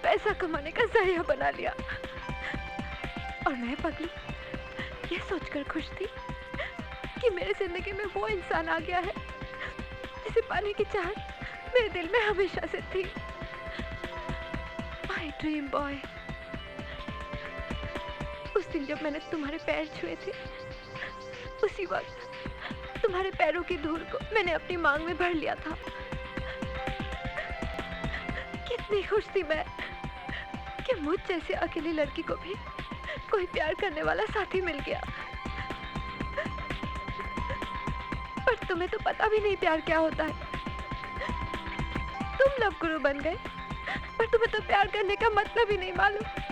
पैसा कमाने का जरिया बना लिया। और मैं पगली ये सोचकर खुश थी कि मेरे जिंदगी में वो इंसान आ गया है जिसे पाने की चाहत मेरे दिल में हमेशा से थी। My dream boy. उस दिन जब मैंने तुम्हारे पैर छुए थे, उसी वक्त तुम्हारे पैरों की धूल को मैंने अपनी मांग में भर लिया था। कितनी खुश थी मैं कि मुझ जैसी अकेली लड़की को भी कोई प्यार करने वाला साथी मिल गया। पर तुम्हें तो पता भी नहीं प्यार क्या होता है। तुम लव गुरु बन गए, पर तुम्हें तो प्यार करने का मतलब ही नहीं मालूम।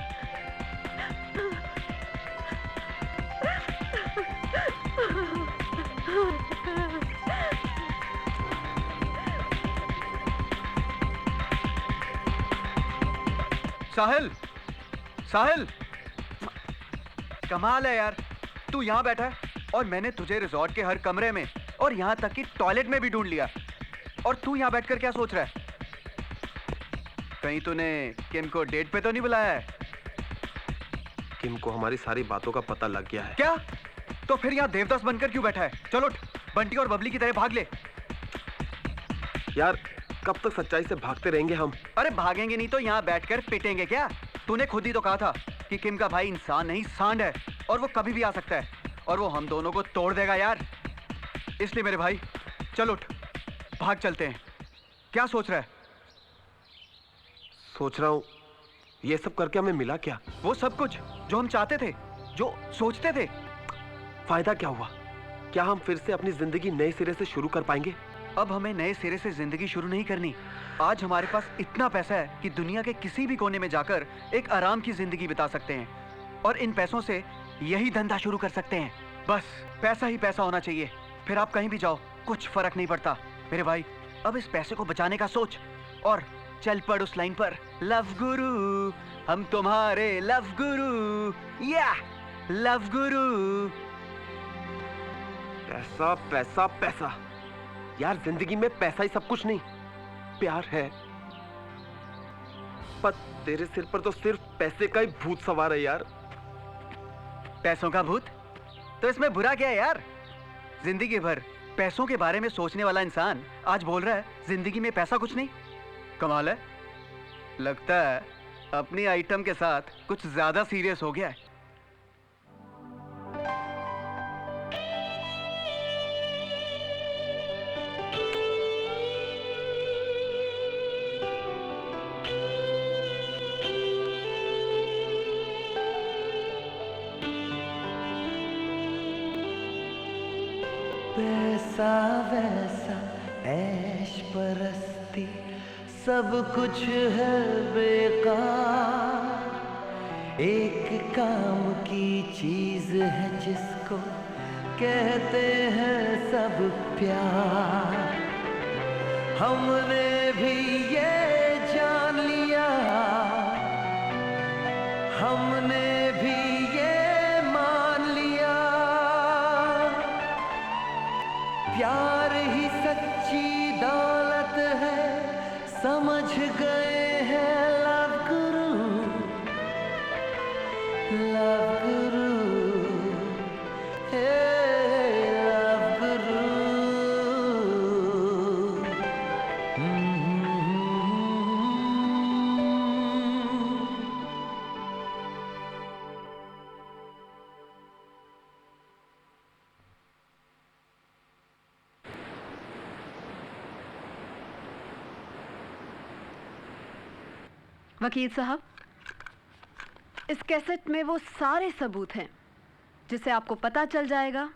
साहिल, साहिल, कमाल है यार, तू यहाँ बैठा है और मैंने तुझे रिजॉर्ट के हर कमरे में और यहाँ तक कि टॉयलेट में भी ढूंढ लिया, और तू यहाँ बैठकर क्या सोच रहा है? कहीं तूने किम को डेट पे तो नहीं बुलाया है? किम को हमारी सारी बातों का पता लग गया है। क्या? तो फिर यहाँ देवदास बनकर क्यों बैठा है? चलो उठ, बंटी और बबली की तरह भाग ले। यार कब तक सच्चाई से भागते रहेंगे हम? अरे भागेंगे नहीं तो यहाँ बैठकर पिटेंगे क्या? तूने खुद ही तो कहा था कि किम का भाई इंसान नहीं सांड है, और वो कभी भी आ सकता है, और वो हम दोनों को तोड़ देगा यार। इसलिए मेरे भाई चल उठ, भाग चलते हैं। क्या सोच रहा है? सोच रहा हूँ ये सब करके हमें मिला क्या? वो सब कुछ जो हम चाहते थे, जो सोचते थे। फायदा क्या हुआ? क्या हम फिर से अपनी जिंदगी नए सिरे से शुरू कर पाएंगे? अब हमें नए सिरे से जिंदगी शुरू नहीं करनी। आज हमारे पास इतना पैसा है कि दुनिया के किसी भी कोने में जाकर एक आराम की जिंदगी बिता सकते हैं, और इन पैसों से यही धंधा शुरू कर सकते हैं। बस पैसा ही पैसा होना चाहिए, फिर आप कहीं भी जाओ कुछ फर्क नहीं पड़ता। मेरे भाई अब इस पैसे को बचाने का सोच, और चल पड़ उस लाइन पर, लव गुरु हम तुम्हारे लव गुरु, या लव गुरु। पैसा पैसा पैसा, यार जिंदगी में पैसा ही सब कुछ नहीं, प्यार है। पर तेरे सिर पर तो सिर्फ पैसे का ही भूत सवार है यार। पैसों का भूत? तो इसमें बुरा क्या है यार? जिंदगी भर पैसों के बारे में सोचने वाला इंसान आज बोल रहा है जिंदगी में पैसा कुछ नहीं। कमाल है, लगता है अपनी आइटम के साथ कुछ ज्यादा सीरियस हो गया है। पैसा वैसा ऐश परस्ती सब कुछ है बेकार, एक काम की चीज है जिसको कहते हैं सब प्यार। हमने भी ये जान लिया, हमने भी ये मान लिया, प्यार ही सच्ची दौलत है, समझ गए हैं लव गुरु, लव गुरु, हे लव गुरु। वकील साहब, इस कैसेट में वो सारे सबूत हैं जिससे आपको पता चल जाएगा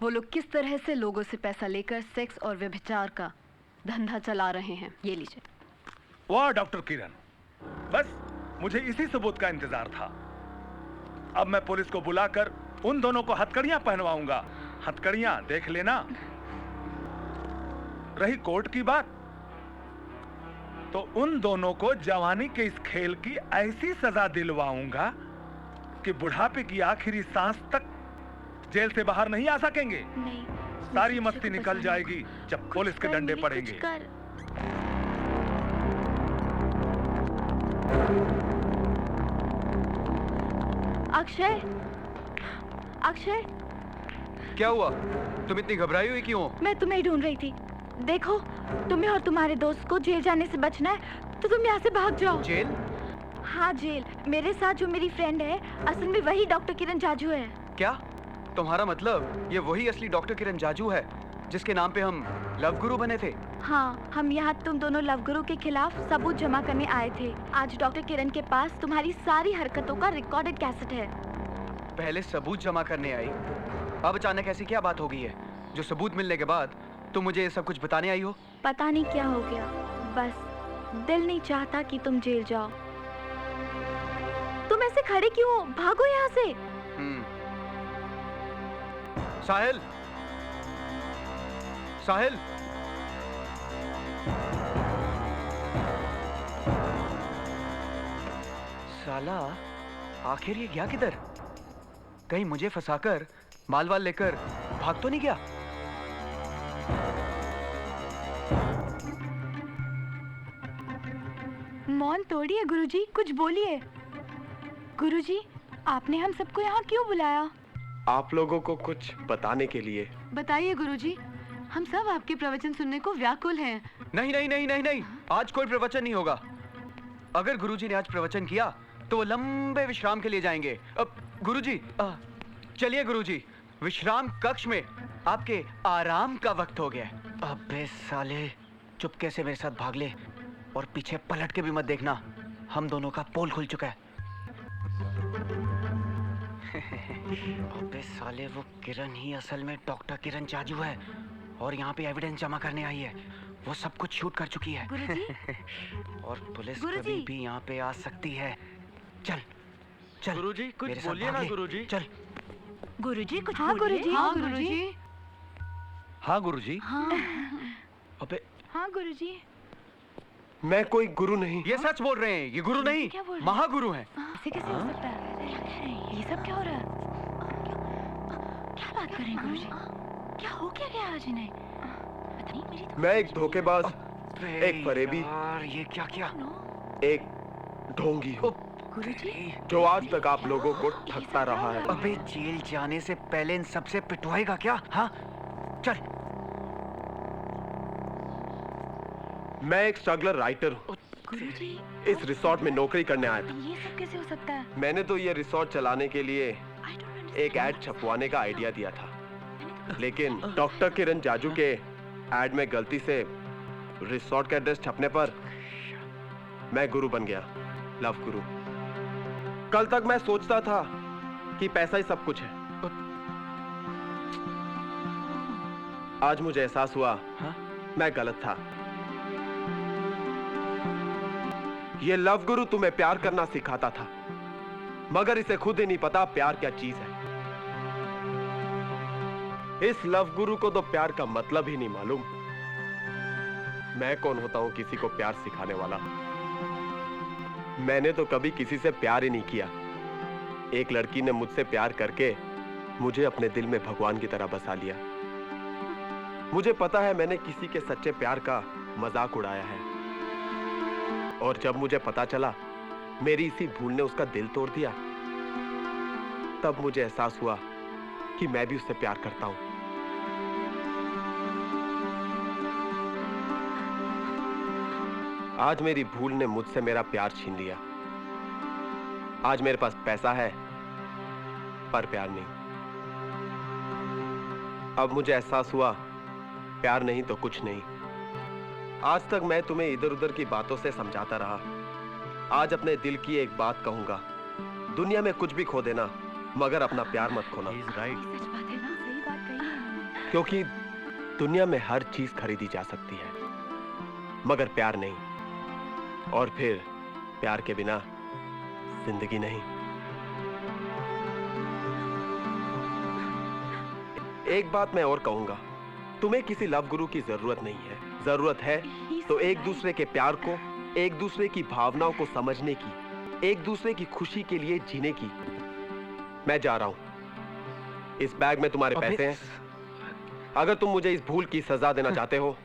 वो लोग किस तरह से लोगों से पैसा लेकर सेक्स और व्यभिचार का धंधा चला रहे हैं। ये लीजिए। वाह डॉक्टर किरण, बस मुझे इसी सबूत का इंतजार था। अब मैं पुलिस को बुलाकर उन दोनों को हथकड़ियां पहनवाऊंगा। हथकड़ियां देख लेना। रही कोर्ट की बात, तो उन दोनों को जवानी के इस खेल की ऐसी सजा दिलवाऊंगा कि बुढ़ापे की आखिरी सांस तक जेल से बाहर नहीं आ सकेंगे। नहीं, सारी मस्ती निकल जाएगी जब पुलिस के डंडे पड़ेंगे। अक्षय, अक्षय, क्या हुआ? तुम इतनी घबराई हुई क्यों? मैं तुम्हें ढूंढ रही थी। देखो, तुम्हें और तुम्हारे दोस्त को जेल जाने से बचना है तो तुम यहाँ से भाग जाओ। जेल? हाँ जेल। मेरे साथ जो मेरी फ्रेंड है असल में वही डॉक्टर किरण जाजू है। क्या? तुम्हारा मतलब ये वही असली डॉक्टर किरण जाजू है जिसके नाम पे हम लव गुरु बने थे? हाँ, हम यहाँ तुम दोनों लव गुरु के खिलाफ सबूत जमा करने आए थे। आज डॉक्टर किरण के पास तुम्हारी सारी हरकतों का रिकॉर्डेड कैसेट है। पहले सबूत जमा करने आई, अब अचानक ऐसी क्या बात हो गई है जो सबूत मिलने के बाद तुम मुझे ये सब कुछ बताने आई हो? पता नहीं क्या हो गया, बस दिल नहीं चाहता कि तुम जेल जाओ। तुम ऐसे खड़े क्यों हो? भागो यहाँ से। साहिल, साहिल, साला आखिर ये गया किधर? कहीं मुझे फंसाकर माल वाल लेकर भाग तो नहीं गया? मौन तोड़िए गुरुजी, कुछ बोलिए। गुरुजी, आपने हम सबको यहाँ क्यों बुलाया? आप लोगों को कुछ बताने के लिए। बताइए गुरुजी, हम सब आपके प्रवचन सुनने को व्याकुल हैं। नहीं नहीं नहीं नहीं नहीं, आज कोई प्रवचन नहीं होगा। अगर गुरुजी ने आज प्रवचन किया तो वो लंबे विश्राम के लिए जाएंगे। अब गुरुजी, चलिए गुरुजी, विश्राम कक्ष में आपके आराम का वक्त हो गया। अबे साले, चुपके से मेरे साथ भाग ले और पीछे पलट के भी मत देखना, हम दोनों का पोल खुल चुका है। अबे साले, वो किरण ही असल में डॉक्टर किरण जाजू है और यहाँ पे एविडेंस जमा करने आई है। वो सब कुछ शूट कर चुकी है। और पुलिस कभी भी यहाँ पे आ सकती है। चल चल गुरुजी, कुछ बोलिए ना गुरुजी। चल गुरुजी, कुछ हाँ गुरुजी, हाँ गुरुजी। हाँ गुरुजी। हाँ। अबे हाँ गुरुजी। मैं कोई गुरु नहीं। ये सच बोल रहे हैं, ये गुरु नहीं, महागुरु हैं। ऐसे कैसे हो सकता है? ये सब क्या हो रहा है? क्या बात कर रहे हैं गुरुजी? क्या हो क्या गया आज इन्हें? पता नहीं, मेरी तो मैं एक धोखेबाज, एक फरेबी, यार ये क्या किया? एक ढोंगी हूँ गुरुजी, जो आज तक आप लोगों को ठगता रहा है। अबे जेल जाने से पहले इन सबसे पिटवाएगा क्या? हाँ चल। मैं एक स्ट्रगलर राइटर हूँ। गुरुजी, इस रिसोर्ट में नौकरी करने आया था। ये सब कैसे हो सकता है? मैंने तो ये रिसोर्ट चलाने के लिए एक ऐड छपवाने का आइडिया दिया था, लेकिन डॉक्टर किरण जाजू के ऐड में गलती से रिसोर्ट का एड्रेस छपने पर मैं गुरु बन गया, लव गुरु। कल तक मैं सोचता था कि पैसा ही सब कुछ है। आज मुझे एहसास हुआ मैं गलत था। ये लव गुरु तुम्हें प्यार करना सिखाता था, मगर इसे खुद ही नहीं पता प्यार क्या चीज है। इस लव गुरु को तो प्यार का मतलब ही नहीं मालूम। मैं कौन होता हूं किसी को प्यार सिखाने वाला? मैंने तो कभी किसी से प्यार ही नहीं किया। एक लड़की ने मुझसे प्यार करके मुझे अपने दिल में भगवान की तरह बसा लिया। मुझे पता है मैंने किसी के सच्चे प्यार का मजाक उड़ाया है, और जब मुझे पता चला मेरी इसी भूल ने उसका दिल तोड़ दिया, तब मुझे एहसास हुआ कि मैं भी उससे प्यार करता हूं। आज मेरी भूल ने मुझसे मेरा प्यार छीन लिया। आज मेरे पास पैसा है पर प्यार नहीं। अब मुझे एहसास हुआ प्यार नहीं तो कुछ नहीं। आज तक मैं तुम्हें इधर उधर की बातों से समझाता रहा। आज अपने दिल की एक बात कहूंगा, दुनिया में कुछ भी खो देना, मगर अपना प्यार मत खोना। सच बात है ना, सही बात कही है। क्योंकि दुनिया में हर चीज खरीदी जा सकती है, मगर प्यार नहीं। और फिर प्यार के बिना जिंदगी नहीं। एक बात मैं और कहूंगा, तुम्हें किसी लव गुरु की जरूरत नहीं है। जरूरत है तो एक दूसरे के प्यार को, एक दूसरे की भावनाओं को समझने की, एक दूसरे की खुशी के लिए जीने की। मैं जा रहा हूं। इस बैग में तुम्हारे पैसे हैं। अगर तुम मुझे इस भूल की सजा देना चाहते हो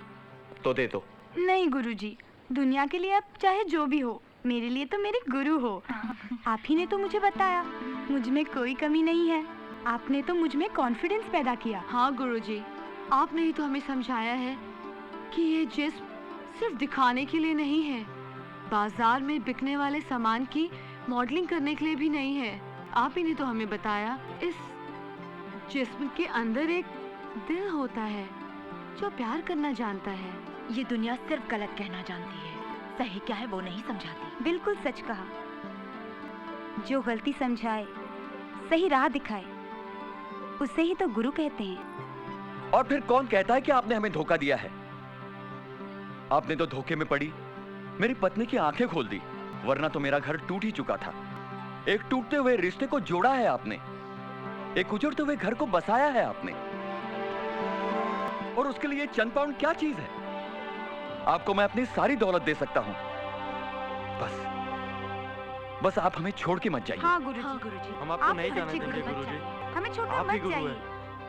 तो दे दो। नहीं गुरुजी, दुनिया के लिए आप चाहे जो भी हो, मेरे लिए तो मेरे गुरु हो। आप ही ने तो मुझे बताया मुझ में कोई कमी नहीं है। आपने तो मुझ में कॉन्फिडेंस पैदा किया। हाँ गुरुजी, आपने ही तो हमें समझाया है कि ये जिस्म सिर्फ दिखाने के लिए नहीं है, बाजार में बिकने वाले सामान की मॉडलिंग करने के लिए भी नहीं है। आप ही ने तो हमें बताया इस जिस्म के अंदर एक दिल होता है जो प्यार करना जानता है। ये दुनिया सिर्फ गलत कहना जानती है, सही क्या है वो नहीं समझाती। बिल्कुल सच कहा। जो गलती समझाए, सही राह दिखाए, उसे ही तो गुरु कहते हैं। और फिर कौन कहता है कि आपने हमें धोखा दिया है? आपने तो धोखे में पड़ी मेरी पत्नी की आंखें खोल दी, वरना तो मेरा घर टूट ही चुका था। एक टूटते हुए रिश्ते को जोड़ा है आपने, एक उजड़ते हुए घर को बसाया है आपने, और उसके लिए चंद पाउंड क्या चीज है? आपको मैं अपनी सारी दौलत दे सकता हूं, बस आप हमें छोड़ के मत जाइए। हाँ गुरुजी, हम आपको नहीं जाने देंगे गुरुजी। हमें छोड़कर आप ही मत गुरु जाइए। हैं,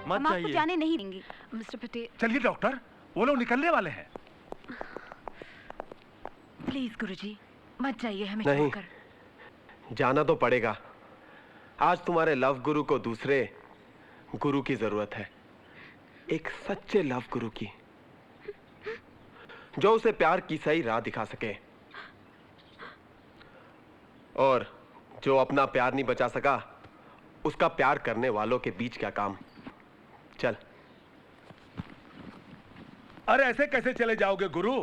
हम मत आपको जाइए। जाने नहीं देंगे। मिस्टर पटेल, चलिए डॉक्टर, वो लोग निकलने वाले हैं। प्लीज गुरुजी, मत जाइए हमें नहीं, छोड़कर। जाना तो पड़ेगा। आज तुम्हारे लव गुरु को दूसरे गुरु की जरूरत है, एक सच्चे लव गुरु की, जो उसे प्यार की सही राह दिखा सके। और जो अपना प्यार नहीं बचा सका, उसका प्यार करने वालों के बीच क्या काम। चल। अरे ऐसे कैसे चले जाओगे गुरु?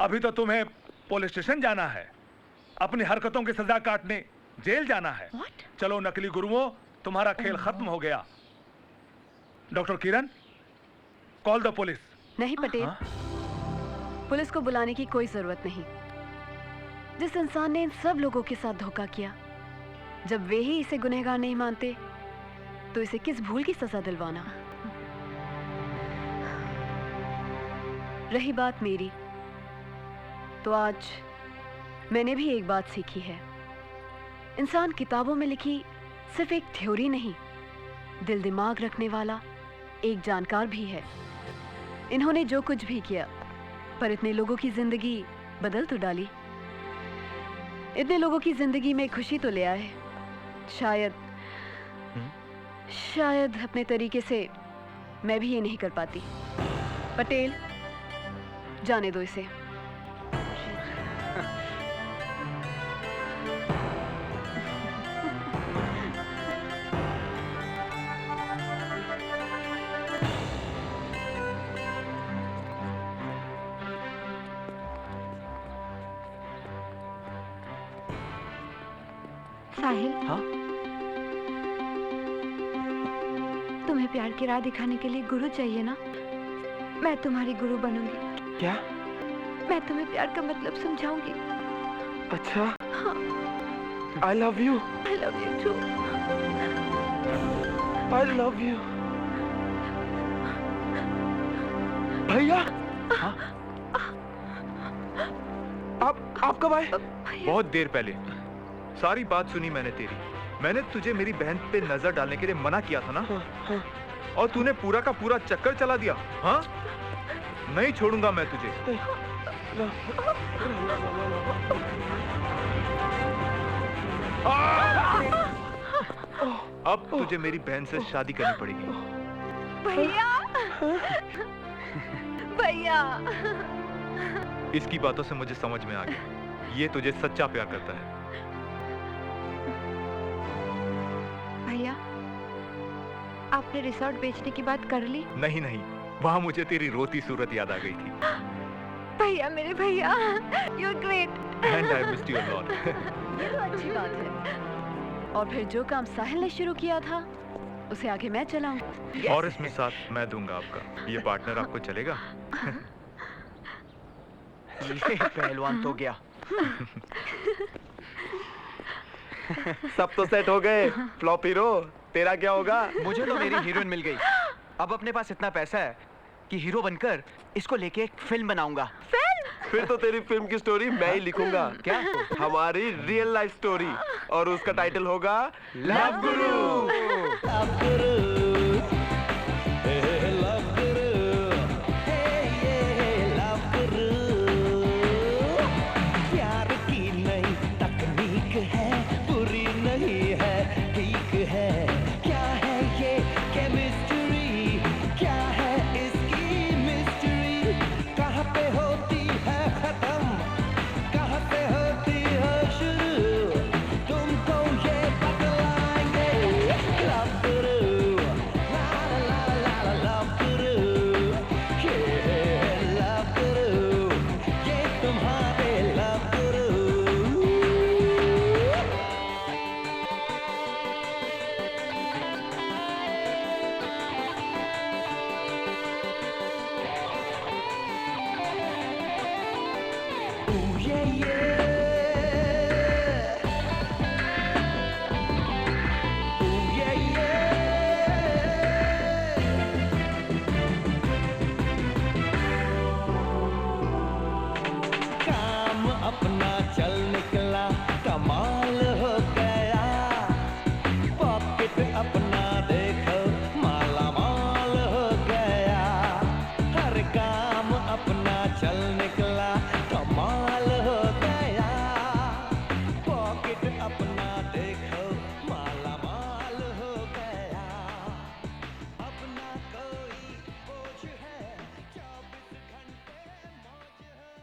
अभी तो तुम्हें पुलिस स्टेशन जाना है, अपनी हरकतों की सजा काटने जेल जाना है। चलो नकली गुरुओं, तुम्हारा खेल खत्म हो गया। Doctor Kiran, call the police. नहीं पटेल, पुलिस को बुलाने की कोई जरूरत नहीं। जिस इंसान ने इन सब लोगों के साथ धोखा किया, जब वे ही इसे गुनहगार नहीं मानते, तो इसे किस भूल की सजा दिलवाना। रही बात मेरी, तो आज मैंने भी एक बात सीखी है। इंसान किताबों में लिखी सिर्फ एक थ्योरी नहीं, दिल दिमाग रखने वाला एक जानकार भी है। इन्होंने जो कुछ भी किया, पर इतने लोगों की जिंदगी बदल तो डाली, इतने लोगों की जिंदगी में खुशी तो ले आए। शायद अपने तरीके से मैं भी ये नहीं कर पाती। पटेल, जाने दो इसे। साहिल, हाँ? तुम्हें प्यार की राह दिखाने के लिए गुरु चाहिए ना? मैं तुम्हारी गुरु बनूंगी। क्या? मैं तुम्हें प्यार का मतलब समझाऊंगी। अच्छा, I love you. I love you too. I love you. भैया, आप कब आए? बहुत देर पहले। सारी बात सुनी मैंने तेरी। मैंने तुझे मेरी बहन पे नजर डालने के लिए मना किया था ना? और तूने पूरा का पूरा चक्कर चला दिया। हाँ? नहीं छोड़ूंगा मैं तुझे। अब तुझे मेरी बहन से शादी करनी पड़ेगी। भैया, भैया। इसकी बातों से मुझे समझ में आ गया, ये तुझे सच्चा प्यार करता है। भैया, आपने रिसोर्ट बेचने की बात कर ली? नहीं नहीं, वहाँ मुझे तेरी रोती सूरत याद आ गई थी। भैया, मेरे भैया, you're great. And I missed you a lot. ये तो अच्छी बात है। और फिर जो काम साहिल ने शुरू किया था उसे आगे मैं चलाऊं। और इसमें साथ मैं दूंगा आपका। ये पार्टनर आपको चलेगा? ये पहलवान तो गया। सब तो सेट हो गए। फ्लॉप हीरो, तेरा क्या होगा? मुझे तो मेरी हीरोइन मिल गई। अब अपने पास इतना पैसा है कि हीरो बनकर इसको लेके एक फिल्म बनाऊंगा। फिर तो तेरी फिल्म की स्टोरी मैं ही लिखूंगा। क्या? हमारी रियल लाइफ स्टोरी, और उसका टाइटल होगा लव गुरु। लव गुरु, लव गुरु, लव गुरु। प्यार की नई तकनीक है, बुरी नहीं है, ठीक है। क्या है ये केमिस्ट्री, क्या है इसकी मिस्ट्री? कहाँ पे होती है खत्म, कहाँ पे होती है शुरू? तुमको ये बतलाएंगे। लव गुरु, ला ला ला ला लव गुरु, ये लव गुरु, ये तुम्हारे लव गुरु। Ooh, yeah, yeah.